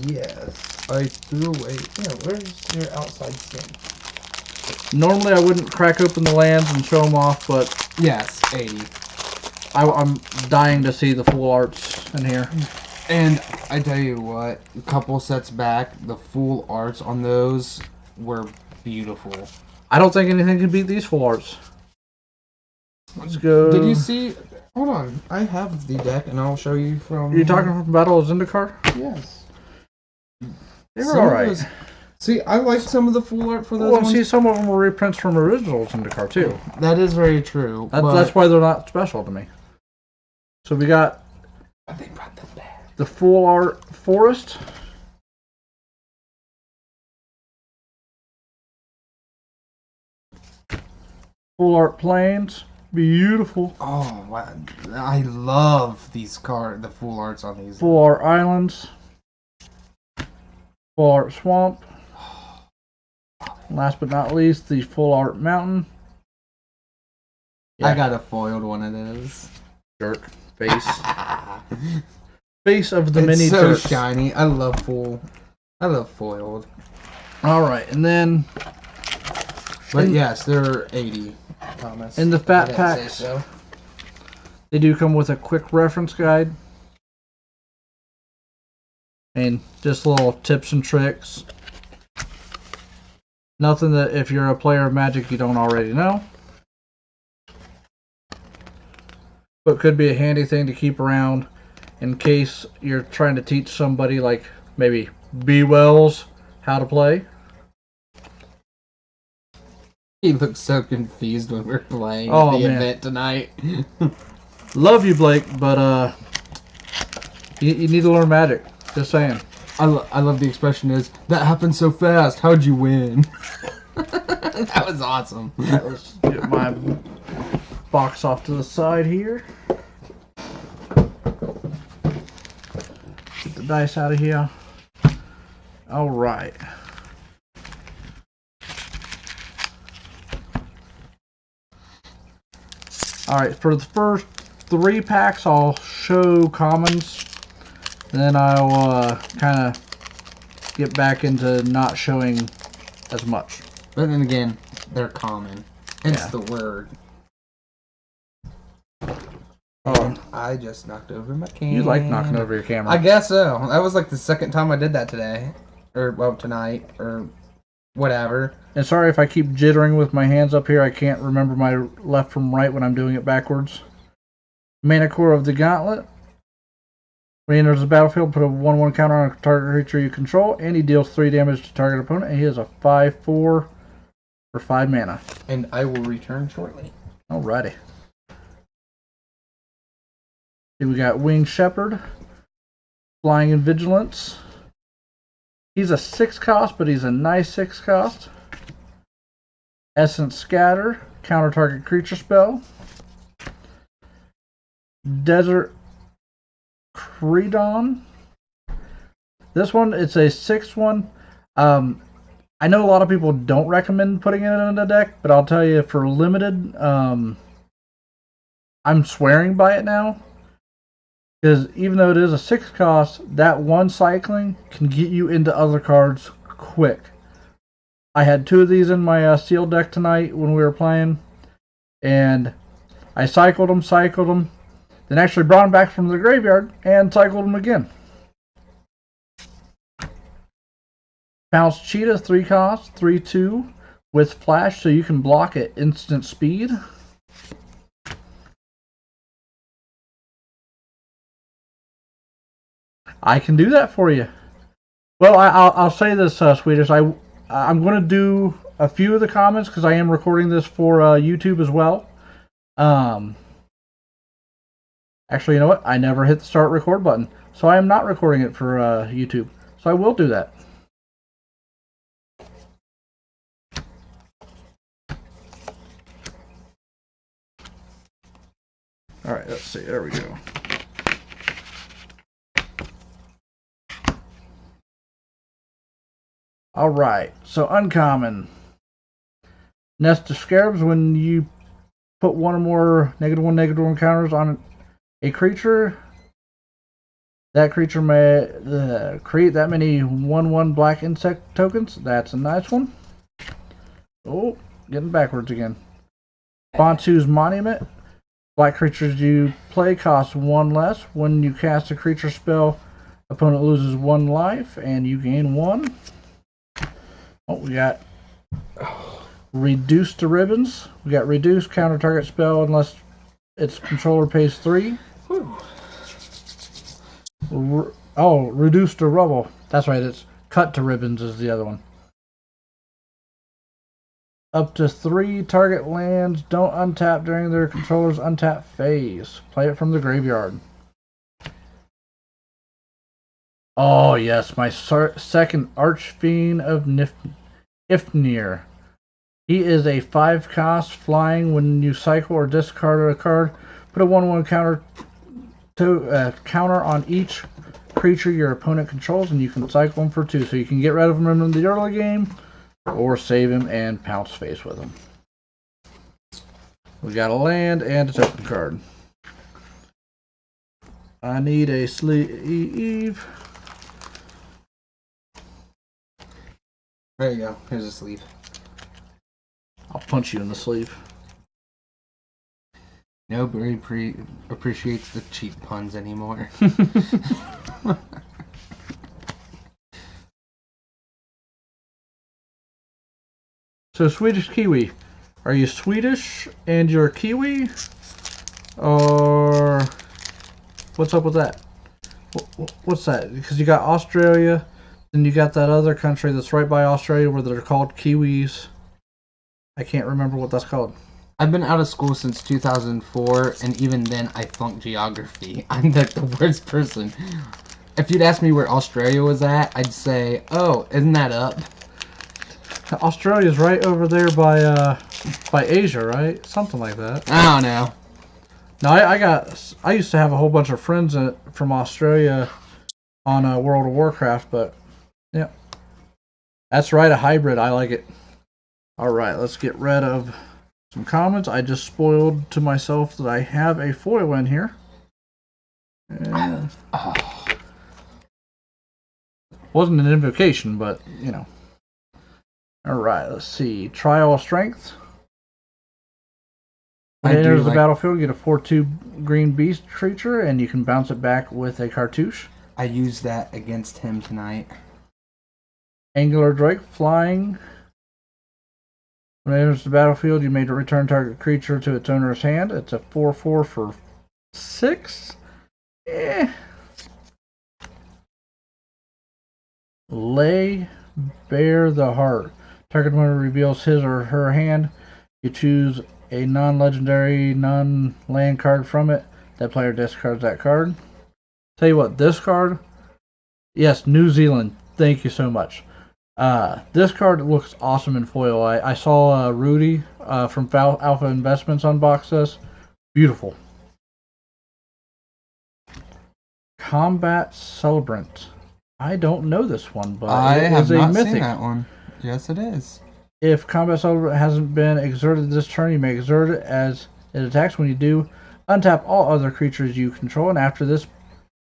yes. I threw away... Yeah, where's your outside skin? Normally, I wouldn't crack open the lands and show them off, but... Yes, 80. I'm dying to see the full arts in here. And I tell you what, a couple sets back, the full arts on those were beautiful. I don't think anything can beat these full arts. Let's go. Did you see? Hold on, I have the deck, and I'll show you from. You're talking from Battle of Zendikar? Yes. They were alright. See, I like some of the full art for those. Well, ones. see, some of them were reprints from original Zendikar too. That is very true. That's why they're not special to me. So we got they brought them back. The full art forest. Full art plains. Beautiful. Oh, wow. I love these the full arts on these. Full art islands. Full art swamp. Last but not least, the full art mountain. Yeah. I got a foiled one of those. Jerk face. Face of the mini. It's so jerks. shiny. I love foiled. All right, and then. But yes, they're 80. Thomas. In the fat packs, so. They do come with a quick reference guide. And just little tips and tricks. Nothing that if you're a player of Magic you don't already know. But could be a handy thing to keep around in case you're trying to teach somebody like maybe B. Wells how to play. He looked so confused when we were playing the event tonight. Love you, Blake, but you need to learn Magic. Just saying. I love the expression is, that happened so fast, how'd you win? That was awesome. Let's get my box off to the side here. Get the dice out of here. Alright. Alright, for the first 3 packs, I'll show commons. Then I'll kind of get back into not showing as much. But then again, they're common. Hence the word. Oh, I just knocked over my camera. You like knocking over your camera. I guess so. That was like the second time I did that today. Or, well, tonight. Or whatever. And sorry if I keep jittering with my hands up here. I can't remember my left from right when I'm doing it backwards. Mana Core of the Gauntlet. When he enters the battlefield, put a 1/1 counter on a target creature you control, and he deals 3 damage to target opponent, and he is a 5/4 for 5 mana. And I will return shortly. Alrighty. Here we got Winged Shepherd, Flying in Vigilance. He's a 6 cost, but he's a nice 6 cost. Essence Scatter, counter target creature spell. Desert Creedon. This one, it's a 6/1. I know a lot of people don't recommend putting it in the deck, but I'll tell you for limited, I'm swearing by it now. Because even though it is a 6 cost, that one cycling can get you into other cards quick. I had 2 of these in my steel deck tonight when we were playing, and I cycled them, then actually brought them back from the graveyard and cycled them again. Bounce Cheetah, 3 cost, 3/2 with flash, so you can block at instant speed. I can do that for you. Well, I'll say this, Swedish. I'm going to do a few of the comments because I am recording this for YouTube as well. Actually, you know what? I never hit the start record button, so I am not recording it for YouTube. So I will do that. All right, let's see. There we go. Alright, so uncommon. Nest of Scarabs, when you put one or more -1/-1 counters on a creature, that creature may create that many 1/1 black insect tokens. That's a nice one. Oh, getting backwards again. Bantu's Monument. Black creatures you play cost 1 less. When you cast a creature spell Opponent loses 1 life, and you gain 1. Oh, we got reduced to ribbons. We got reduced counter target spell unless its controller pays 3. Reduced to rubble. That's right, it's cut to ribbons is the other one. Up to 3 target lands don't untap during their controller's untap phase. Play it from the graveyard. Oh yes, my second Archfiend of Ifnir. He is a 5-cost flying. When you cycle or discard a card, put a 1/1 counter on each creature your opponent controls, and you can cycle him for 2. So you can get rid of him in the early game, or save him and pounce face with him. We got a land and a token card. I need a sleeve. There you go. Here's a sleeve. I'll punch you in the sleeve. Nobody appreciates the cheap puns anymore. So Swedish Kiwi. Are you Swedish and you're Kiwi? Or what's up with that? What's that? Because you got Australia, then you got that other country that's right by Australia where they're called Kiwis. I can't remember what that's called. I've been out of school since 2004, and even then I flunked geography. I'm like the worst person. If you'd ask me where Australia was at, I'd say, oh, isn't that up? Australia's right over there by Asia, right? Something like that. I don't know. No, I used to have a whole bunch of friends from Australia on World of Warcraft, but yeah, that's right, a hybrid. I like it. All right, let's get rid of some comments. I just spoiled to myself that I have a foil in here. And wasn't an invocation, but you know. All right, let's see. Trial of Strength. When it enters the battlefield, you get a 4/2 green beast creature, and you can bounce it back with a cartouche. I used that against him tonight. Angular Drake, flying. When it enters the battlefield, you may return target creature to its owner's hand. It's a 4/4 for 6. Lay bare the heart. Target opponent reveals his or her hand. You choose a non-legendary, non-land card from it. That player discards that card. Tell you what, this card, yes, New Zealand. Thank you so much. This card looks awesome in foil. I saw Rudy from Alpha Investments unbox this. Beautiful. Combat Celebrant. I don't know this one, but I it have is a not mythic. seen that one. Yes, it is. If Combat Celebrant hasn't been exerted this turn, you may exert it as it attacks. When you do, untap all other creatures you control, and after this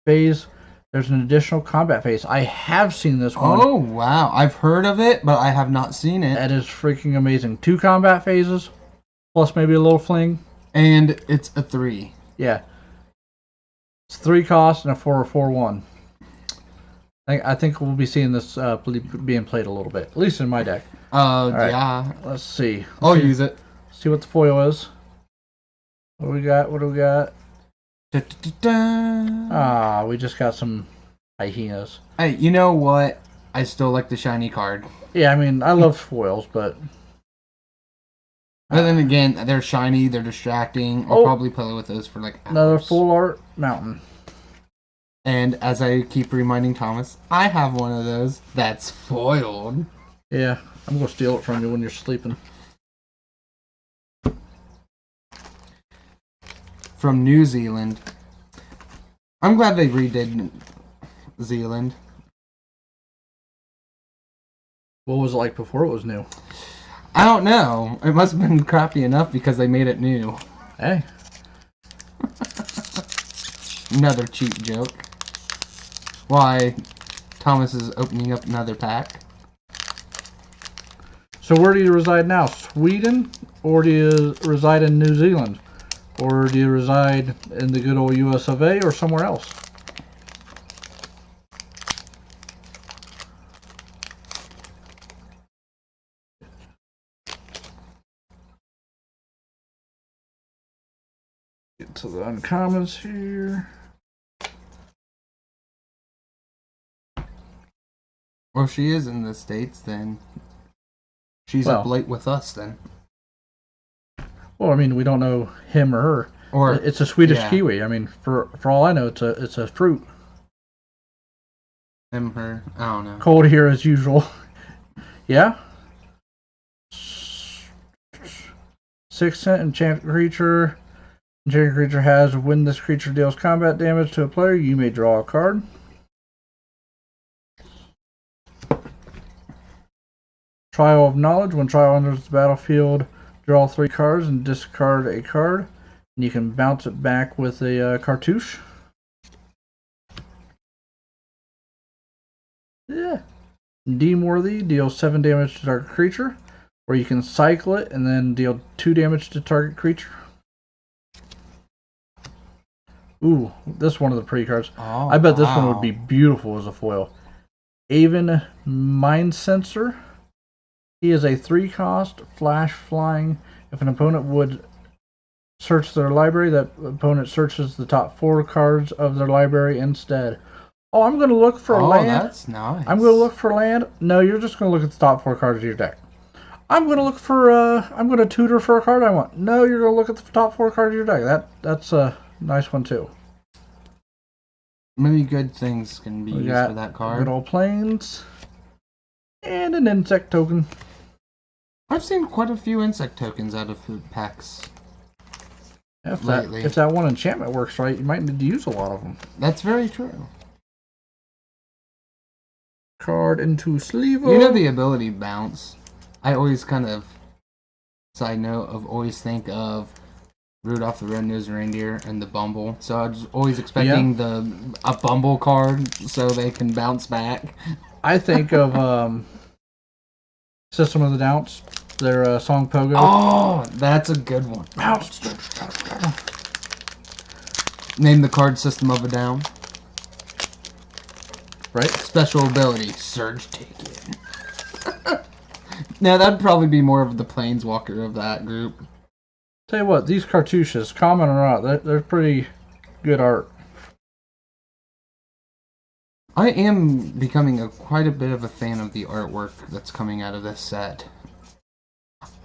phase, there's an additional combat phase. I have seen this one. Oh, wow. I've heard of it, but I have not seen it. That is freaking amazing. 2 combat phases, plus maybe a little fling. And it's a 3. Yeah. It's 3 costs and a 4/4/1. I think we'll be seeing this being played a little bit, at least in my deck. Right. Yeah. Let's see. I'll use it. See what the foil is. What do we got? What do we got? Da, da, da, da. We just got some hyenas. Hey, you know what? I still like the shiny card. Yeah, I mean, I love foils, but... But then again, they're shiny, they're distracting. I'll probably play with those for like hours. Another full art mountain. And as I keep reminding Thomas, I have one of those that's foiled. Yeah, I'm going to steal it from you when you're sleeping. From New Zealand. I'm glad they redid Zealand. What was it like before it was new? I don't know. It must have been crappy enough because they made it new. Hey. Another cheap joke. Why Thomas is opening up another pack. So where do you reside now? Sweden? Or do you reside in New Zealand? Or do you reside in the good old US of A or somewhere else? Get to the uncommons here. Well, if she is in the States, then she's up late with us then. Well, I mean, we don't know him or her. Or it's a Swedish kiwi. I mean, for all I know, it's a fruit. Him, her, I don't know. Cold here as usual. Yeah. 6-cent enchant creature. Enchanted creature has, when this creature deals combat damage to a player, you may draw a card. Trial of Knowledge. When Trial enters the battlefield, draw 3 cards and discard a card. And you can bounce it back with a cartouche. Yeah. Deem Worthy. Deals 7 damage to target creature. Or you can cycle it and then deal 2 damage to target creature. Ooh, this one of the pretty cards. Oh, I bet this one would be beautiful as a foil. Aven Mind Sensor. He is a 3-cost flash flying. If an opponent would search their library, that opponent searches the top 4 cards of their library instead. Oh, I'm going to look for land. Oh, that's nice. I'm going to look for land. No, you're just going to look at the top 4 cards of your deck. I'm going to look for, I'm going to tutor for a card I want. No, you're going to look at the top 4 cards of your deck. That's a nice one, too. Many good things can be used for that card. Good old planes. And an insect token. I've seen quite a few insect tokens out of food packs. If that one enchantment works right, you might need to use a lot of them. That's very true. Card into sleeve. You know the ability bounce. I always kind of, side note, of always think of Rudolph the Red-Nosed Reindeer and the Bumble. So I was always expecting a Bumble card so they can bounce back. I think of System of the Downs, their song Pogo. Oh, that's a good one. Bounce. Name the card System of a Down. Right. Special ability, Surge Ticket. Now that'd probably be more of the Planeswalker of that group. Tell you what, these cartouches, common or not, they're pretty good art. I am becoming quite a bit of a fan of the artwork that's coming out of this set.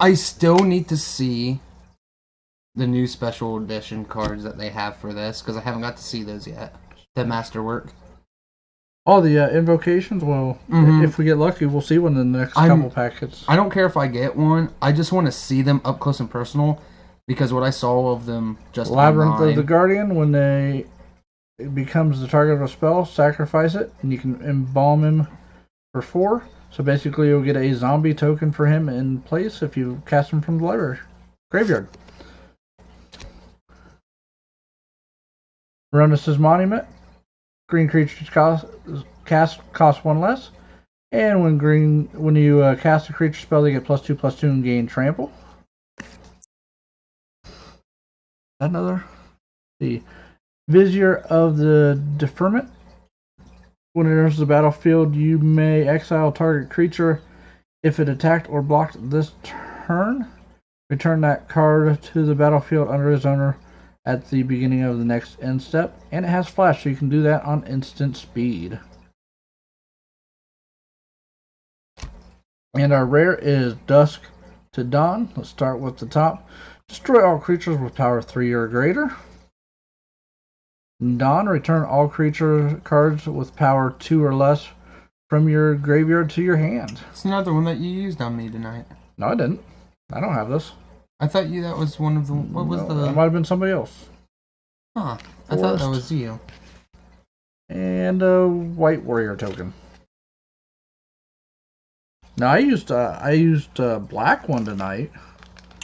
I still need to see the new special edition cards that they have for this, because I haven't got to see those yet. The masterwork. Oh, the invocations? Well, if we get lucky, we'll see one in the next couple packets. I don't care if I get one. I just want to see them up close and personal, because what I saw of them just Labyrinth online, of the Guardian, when it becomes the target of a spell, sacrifice it, and you can embalm him for 4. So basically, you'll get a zombie token for him in place if you cast him from the library. Graveyard. Ronus' Monument. Green creatures cost 1 less. And when you cast a creature spell, they get +2/+2 and gain trample. Another. The Vizier of the Deferment. When it enters the battlefield, you may exile target creature. If it attacked or blocked this turn, return that card to the battlefield under its owner at the beginning of the next end step. And it has flash, so you can do that on instant speed. And our rare is Dusk to Dawn. Let's start with the top. Destroy all creatures with power 3 or greater. Dawn, return all creature cards with power 2 or less from your graveyard to your hand. It's another one that you used on me tonight. No, I didn't. I don't have this. I thought that was one of the... What was the... That might have been somebody else. Huh. I thought that was you. And a White Warrior token. Now, I used a black one tonight.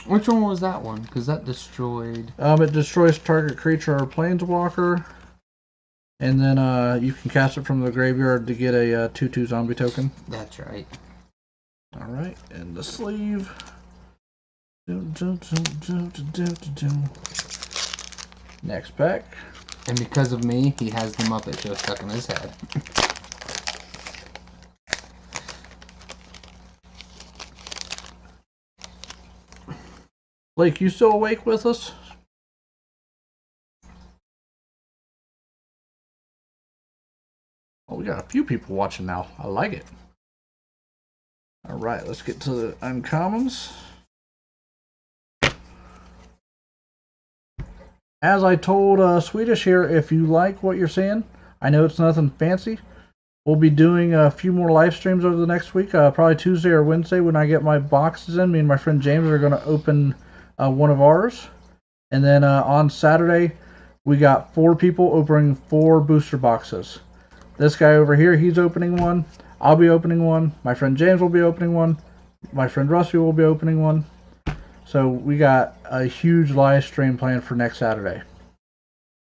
Which one was that one? Because that destroyed... It destroys target creature or planeswalker. And then you can cast it from the graveyard to get a 2/2 zombie token. That's right. Alright, and the sleeve. Next pack. And because of me, he has the Muppet Show stuck in his head. Blake, you still awake with us? we got a few people watching now. I like it. All right, let's get to the uncommons. As I told Swedish here, if you like what you're seeing, I know it's nothing fancy. We'll be doing a few more live streams over the next week, probably Tuesday or Wednesday when I get my boxes in. Me and my friend James are going to open one of ours. And then on Saturday, we got 4 people opening 4 booster boxes. This guy over here, he's opening one. I'll be opening one. My friend James will be opening one. My friend Rusty will be opening one. So we got a huge live stream planned for next Saturday.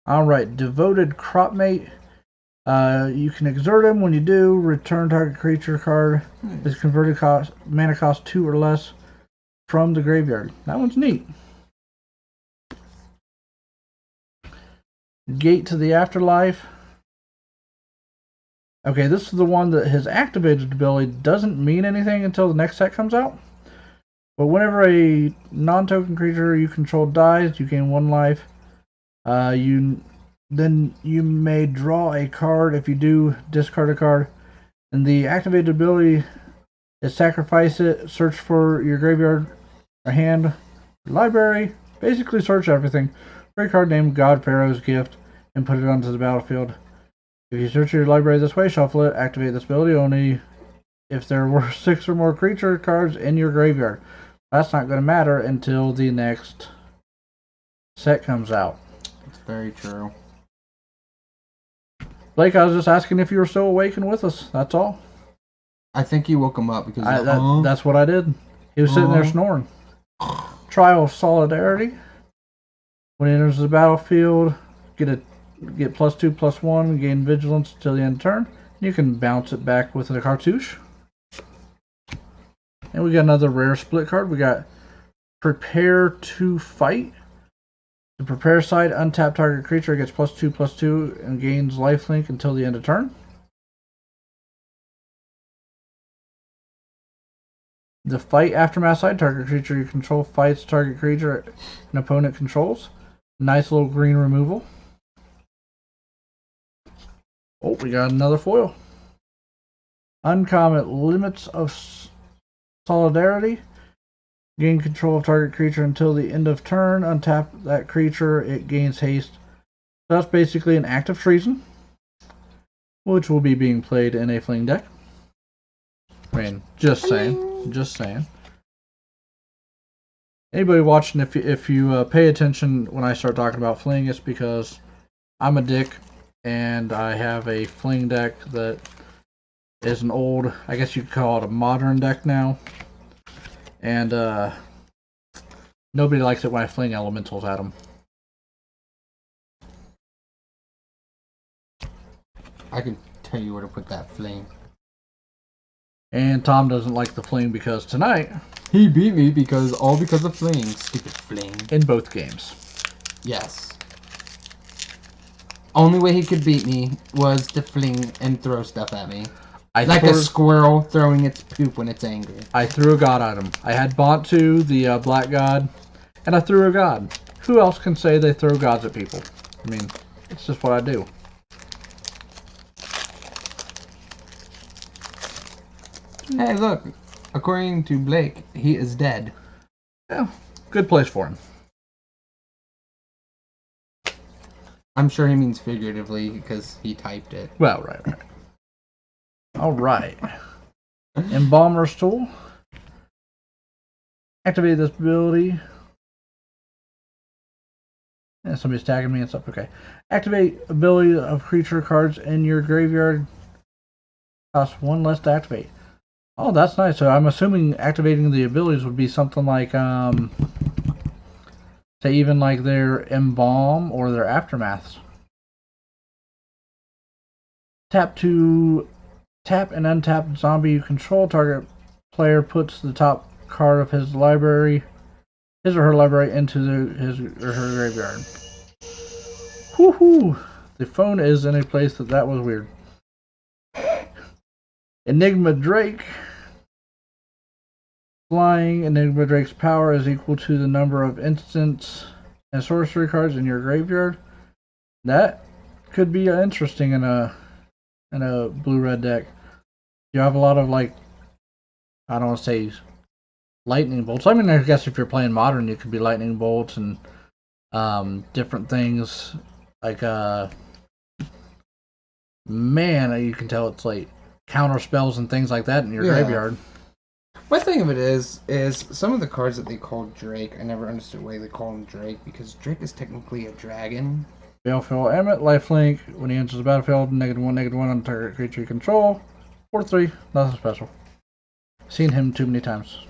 Alright, Devoted Cropmate. You can exert him. When you do, return target creature card. Is converted mana cost 2 or less from the graveyard. That one's neat. Gate to the Afterlife. Okay, this is the one that his activated ability doesn't mean anything until the next set comes out. But whenever a non-token creature you control dies, you gain 1 life. Then you may draw a card. If you do, discard a card. And the activated ability is sacrifice it, search for your graveyard or hand, library, basically search everything for a card named God Pharaoh's Gift and put it onto the battlefield. If you search your library this way, shuffle it, activate this ability only if there were 6 or more creature cards in your graveyard. That's not going to matter until the next set comes out. It's very true. Blake, I was just asking if you were still awake and with us. That's all. I think you woke him up because that's what I did. He was sitting there snoring. Trial of Solidarity. When it enters the battlefield, get +2/+1, gain vigilance until the end of turn. You can bounce it back with a cartouche. And we got another rare split card. We got Prepare to Fight. The prepare side, untap target creature gets +2/+2 and gains lifelink until the end of turn. The Fight Aftermath side, target creature you control fights target creature an opponent controls. Nice little green removal. Oh, we got another foil. Uncommon, Limits of Solidarity. Gain control of target creature until the end of turn. Untap that creature, it gains haste. So that's basically an act of treason, which will be being played in a fling deck. I mean, just saying. Just saying. Anybody watching, if you pay attention when I start talking about fling, it's because I'm a dick and I have a fling deck that is an old, I guess you could call it a modern deck now. And nobody likes it when I fling elementals at them. I can tell you where to put that fling. And Tom doesn't like the fling because tonight he beat me because of fling. Stupid fling. In both games. Yes. Only way he could beat me was to fling and throw stuff at me. Like a squirrel throwing its poop when it's angry. I threw a god at him. I had Bantu, the black god, and I threw a god. Who else can say they throw gods at people? I mean, it's just what I do. Hey, look. According to Blake, he is dead. Yeah, good place for him. I'm sure he means figuratively because he typed it. Well, right. Alright. Embalmer's Tool. Activate this ability. And somebody's tagging me and stuff. Okay. Activate ability of creature cards in your graveyard. Costs 1 less to activate. Oh, that's nice. So I'm assuming activating the abilities would be something like, say even like their Embalm or their Aftermaths. Tap and untap zombie you control. Target player puts the top card of his or her library into his or her graveyard. Woohoo! The phone is in a place that was weird. Enigma Drake. Flying. Enigma Drake's power is equal to the number of instants and sorcery cards in your graveyard. That could be interesting in a in a blue-red deck. You have a lot of, like, I don't want to say lightning bolts. I mean, I guess if you're playing modern, it could be lightning bolts and different things. Like, man, you can tell it's like counter spells and things like that in your graveyard. My thing of it is some of the cards that they call Drake, I never understood why they call him Drake, because Drake is technically a dragon. Baleful Emmet, lifelink. When he enters the battlefield, -1/-1 on target creature you control. 4/3, nothing special. Seen him too many times.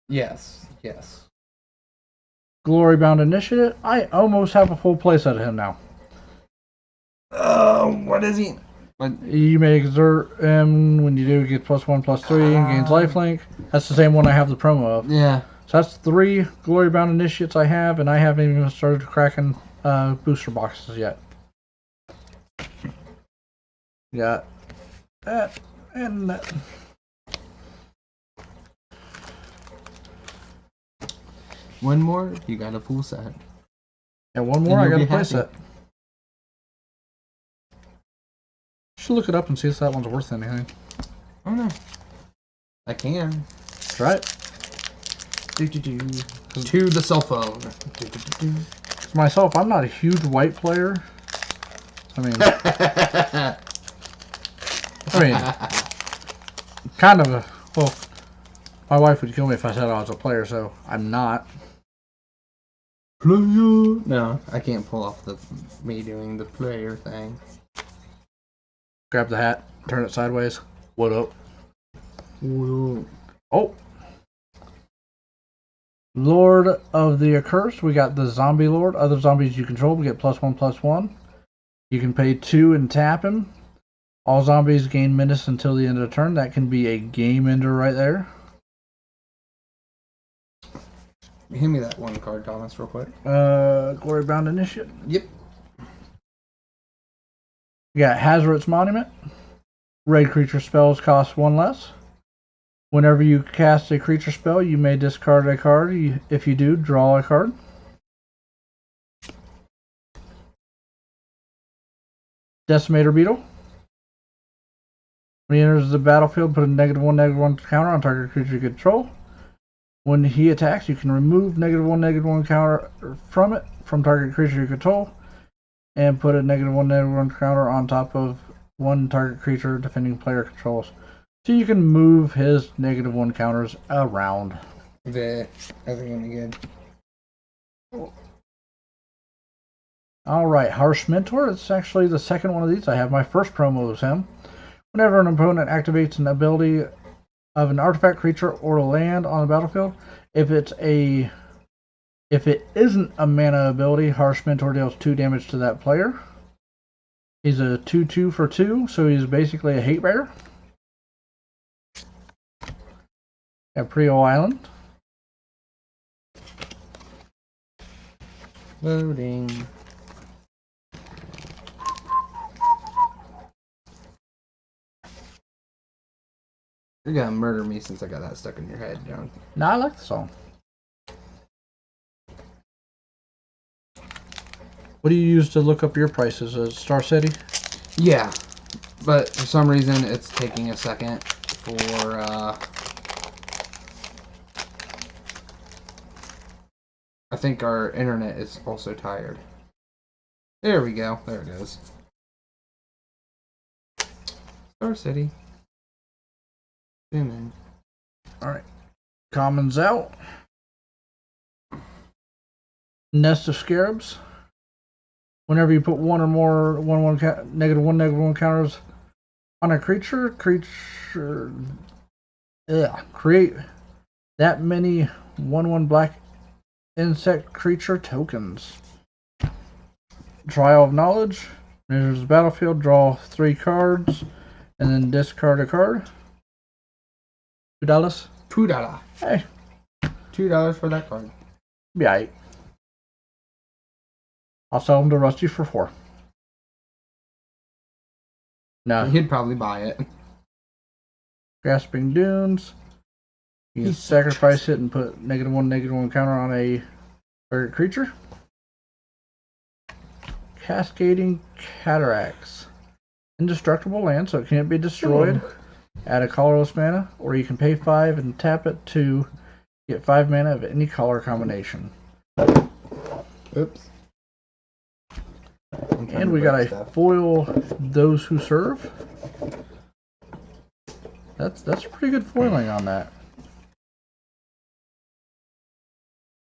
Yes, yes. Glory Bound Initiate. I almost have a full playset of him now. What is he? You may exert him. When you do, get +1/+3 and gains lifelink. That's the same one I have the promo of. Yeah. So that's 3 Glory Bound Initiates I have, and I haven't even started cracking booster boxes yet. Got that and that. One more, you got a full set. And one more, I got a playset. Should look it up and see if that one's worth anything. Oh no. I can. Try it. To the cell phone. Myself, I'm not a huge white player. I mean, kind of a, well, my wife would kill me if I said I was a player, so I'm not. No, I can't pull off me doing the player thing. Grab the hat, turn it sideways. What up? What up? Oh. Lord of the Accursed. We got the Zombie Lord. Other zombies you control will get +1/+1. You can pay 2 and tap him. All zombies gain menace until the end of the turn. That can be a game ender right there. Hand me that one card, Thomas, real quick. Glory Bound Initiate. Yep. We got Hazard's Monument. Red creature spells cost 1 less. Whenever you cast a creature spell, you may discard a card. If you do, draw a card. Decimator Beetle. When he enters the battlefield, put a -1/-1 counter on target creature you control. When he attacks, you can remove -1/-1 counter from target creature you control, and put a -1/-1 counter on top of one target creature defending player controls. So you can move his -1 counters around. That's really good. Alright, Harsh Mentor. It's actually the second one of these. I have my first promo of him. Whenever an opponent activates an ability of an artifact, creature, or land on the battlefield, if it isn't a mana ability, Harsh Mentor deals 2 damage to that player. He's a 2/2 for 2, so he's basically a hate bear. Caprio Island. Loading. You're gonna murder me since I got that stuck in your head, John. No, I like the song. What do you use to look up your prices? Star City? Yeah, but for some reason it's taking a second for I think our internet is also tired. There we go. There it is. Star City. Zoom in. Alright. Commons out. Nest of Scarabs. Whenever you put one or more -1/-1 counters on a creature, create that many 1/1 black insect creature tokens. Trial of Knowledge. Enters the battlefield, draw 3 cards, and then discard a card. $2. $2. Hey. $2 for that card. Be alright. I'll sell them to Rusty for 4. No. He'd probably buy it. Grasping Dunes. You can sacrifice it and put -1/-1 counter on a target creature. Cascading Cataracts. indestructible land, so it can't be destroyed. Add a colorless mana, or you can pay 5 and tap it to get 5 mana of any color combination. Oops. And we got a foil Those Who Serve. That's pretty good foiling on that.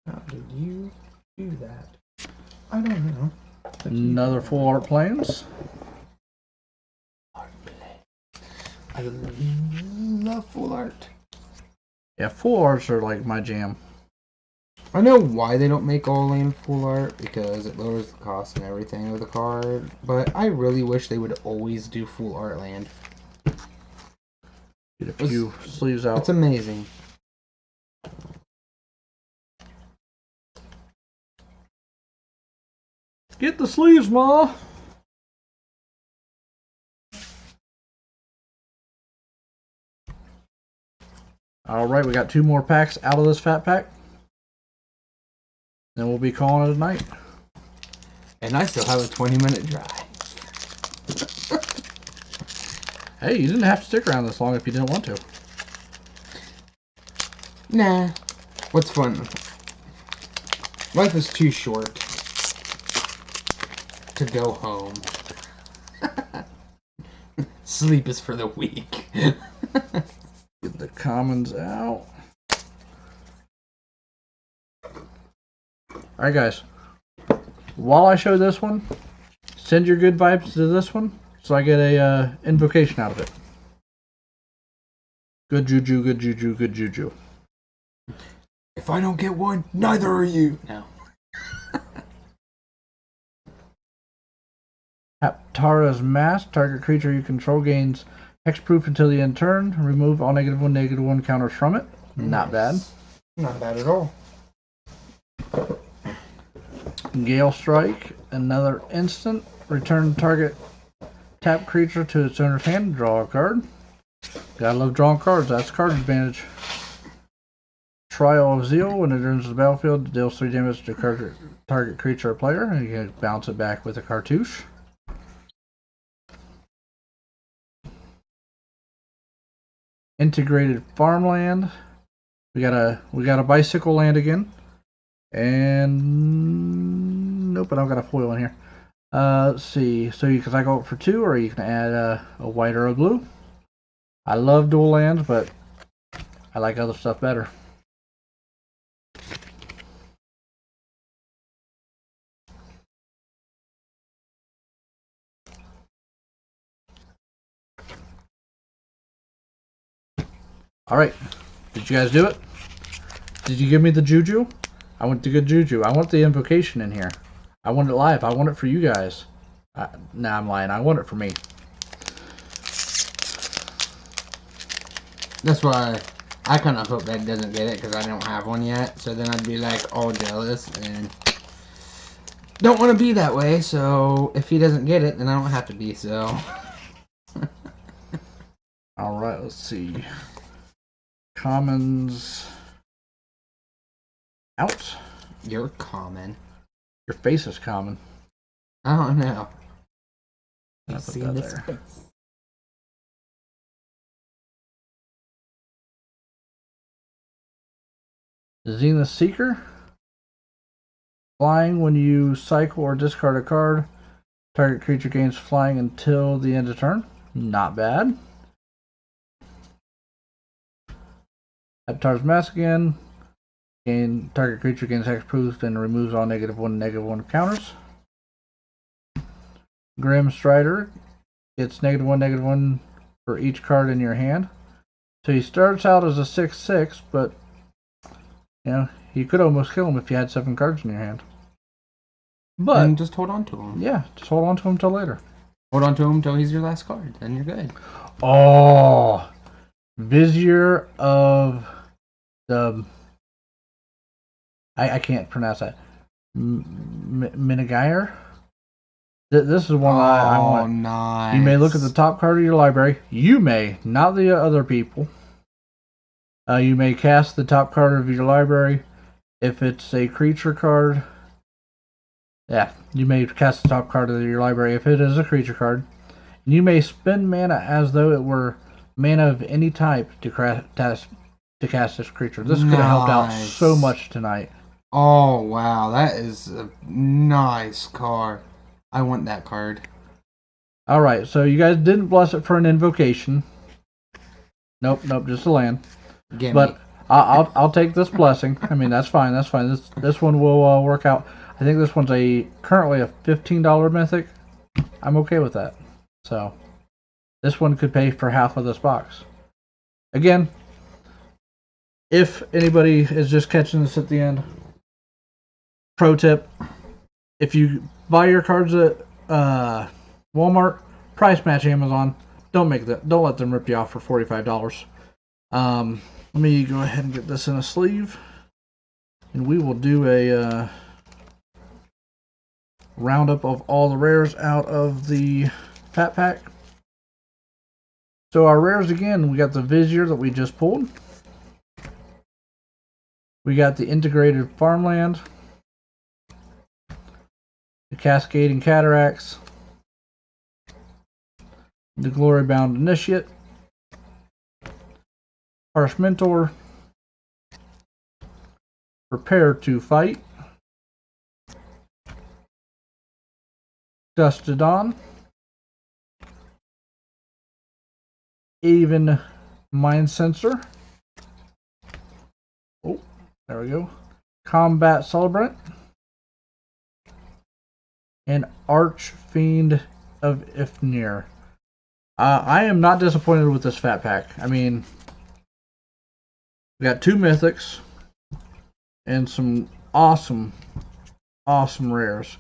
How did you do that? I don't know. Another full art planes. I love full art. Yeah, full arts are like my jam. I know why they don't make all land full art, because it lowers the cost and everything of the card, but I really wish they would always do full art land. Get a few sleeves out. It's amazing. Get the sleeves, Ma! Alright, we got 2 more packs out of this fat pack. Then we'll be calling it a night. And I still have a 20-minute drive. Hey, you didn't have to stick around this long if you didn't want to. Nah. What's fun? Life is too short to go home. Sleep is for the weak. Get the commons out. Alright guys, while I show this one, send your good vibes to this one so I get a invocation out of it. Good juju, good juju, good juju. If I don't get one, neither are you. No. Haptara's Mask. Target creature you control gains hexproof until the end turn. Remove all -1/-1 counters from it. Not bad. Not bad at all. Gale Strike. Another instant. Return target tap creature to its owner's hand. Draw a card. Gotta love drawing cards. That's card advantage. Trial of Zeal. When it enters the battlefield, it deals 3 damage to target creature or player, and you can bounce it back with a cartouche. Integrated Farmland. We got a bicycle land again, and nope, I don't got a foil in here. Let's see. So you can cycle it for 2, or you can add a white or a blue. I love dual lands, but I like other stuff better. Alright, did you guys do it? Did you give me the juju? I want the good juju. I want the invocation in here. I want it live. I want it for you guys. Nah, I'm lying. I want it for me. That's why I kind of hope that doesn't get it, because I don't have one yet. So then I'd be like all jealous and don't want to be that way. So if he doesn't get it, then I don't have to be. So. Alright, let's see. Commons out. You're common. Your face is common. I don't know. I'll put that there. Zenith Seeker. Flying. When you cycle or discard a card, target creature gains flying until the end of turn. Not bad. Haptara's Mask again. Target creature gains hexproof and removes all -1/-1 counters. Grim Strider. It's -1/-1 for each card in your hand. So he starts out as a 6/6, but you know, you could almost kill him if you had 7 cards in your hand. But and just hold on to him. Yeah, just hold on to him till later. Hold on to him till he's your last card, then you're good. Oh, Vizier of the I can't pronounce that. Minigire. This is one I want. Nice. You may look at the top card of your library. You may, not the other people. You may cast the top card of your library. If it's a creature card, yeah, you may cast the top card of your library if it is a creature card. You may spend mana as though it were mana of any type to cast this creature. This could have helped out so much tonight. Oh, wow. That is a nice card. I want that card. Alright, so you guys didn't bless it for an invocation. Nope, just a land. Gimme. But I'll take this blessing. I mean, that's fine. This one will work out. I think this one's currently a $15 mythic. I'm okay with that. So this one could pay for half of this box. Again, if anybody is just catching this at the end, pro tip: if you buy your cards at Walmart, price match Amazon. Don't let them rip you off for $45. Let me go ahead and get this in a sleeve, and we will do a roundup of all the rares out of the Fat Pack. So our rares again, we got the Vizier that we just pulled. We got the Integrated Farmland, the Cascading Cataracts, the Glory Bound Initiate, Harsh Mentor, Prepare to Fight, Dusted On, Even Mind Sensor. Oh, there we go. Combat Celebrant, and Archfiend of Ifnir. I am not disappointed with this Fat Pack. I mean, we got 2 mythics and some awesome rares,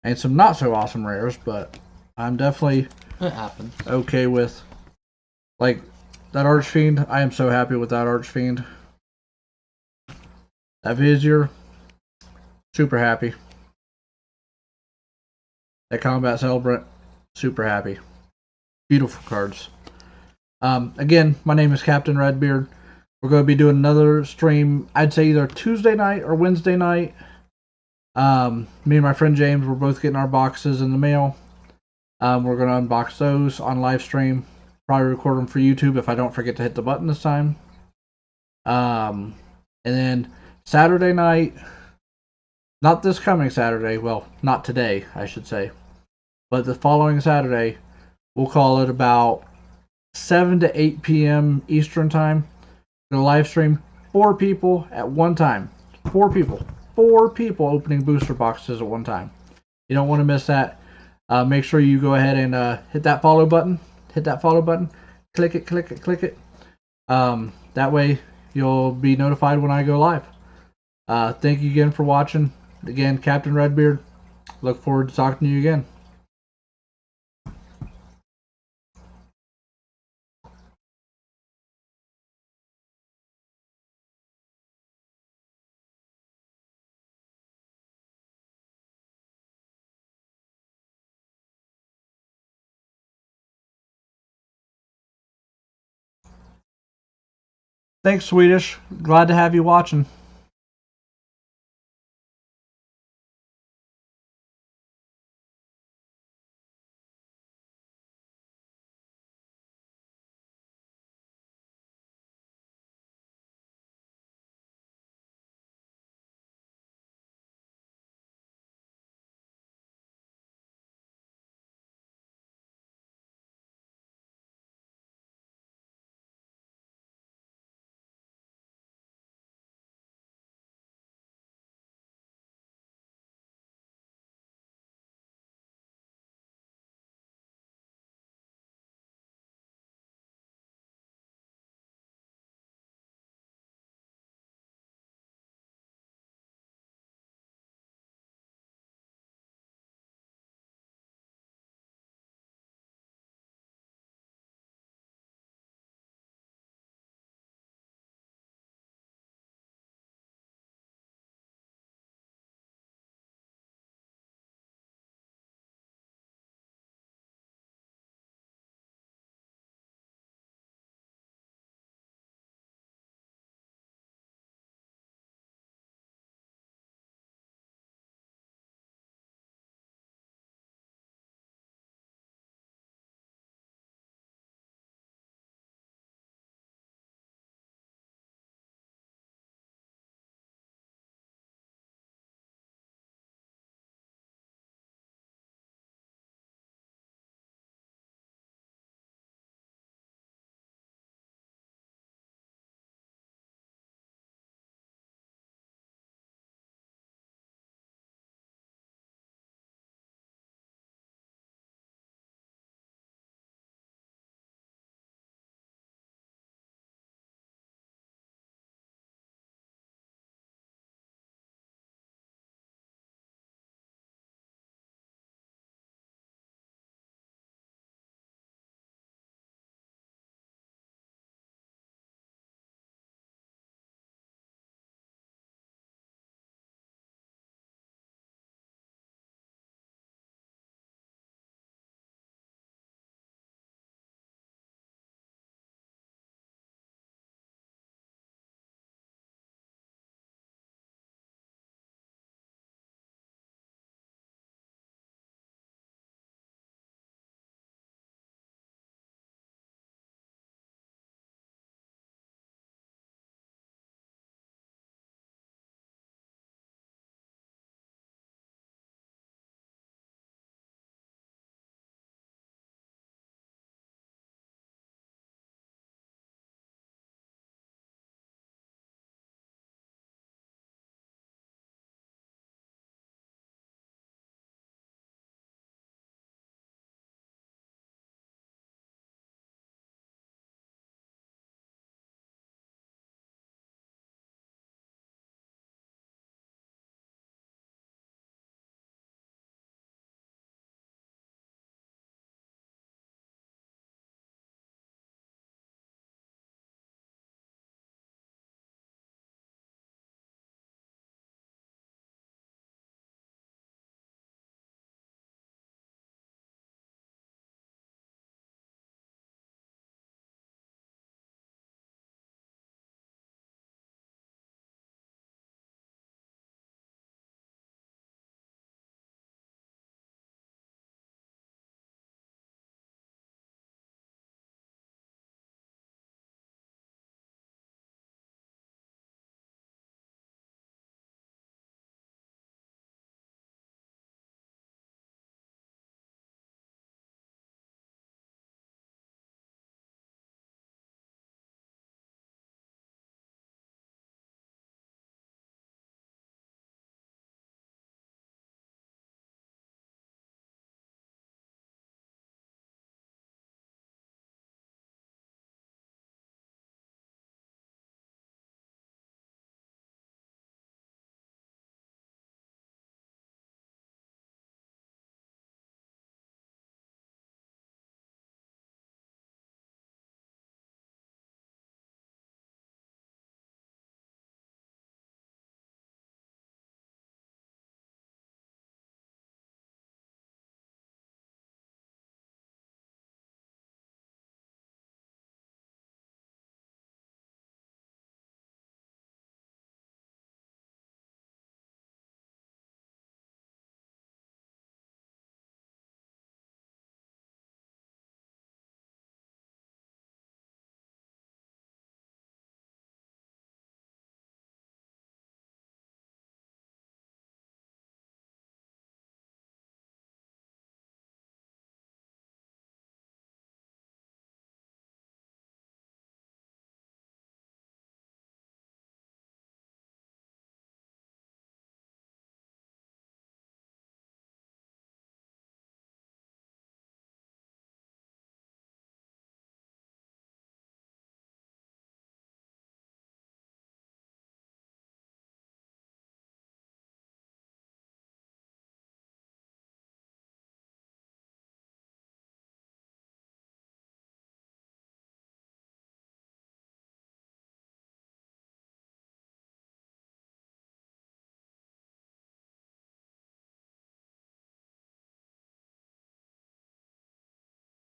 and some not so awesome rares, but I'm definitely okay with, like, that Archfiend. I am so happy with that Archfiend. That Vizier, super happy. That Combat Celebrant, super happy. Beautiful cards. Again, my name is Captain Redbeard. We're going to be doing another stream, I'd say either Tuesday night or Wednesday night. Me and my friend James, we're both getting our boxes in the mail. We're going to unbox those on live stream. Probably record them for YouTube if I don't forget to hit the button this time. And then Saturday night, not this coming Saturday, well, not today, I should say, but the following Saturday, we'll call it about 7 to 8 p.m. Eastern time. Gonna live stream 4 people at one time. 4 people opening booster boxes at one time. You don't want to miss that. Make sure you go ahead and hit that follow button. Click it. That way you'll be notified when I go live. Thank you again for watching. Again, Captain Redbeard. Look forward to talking to you again. Thanks, Swedish. Glad to have you watching.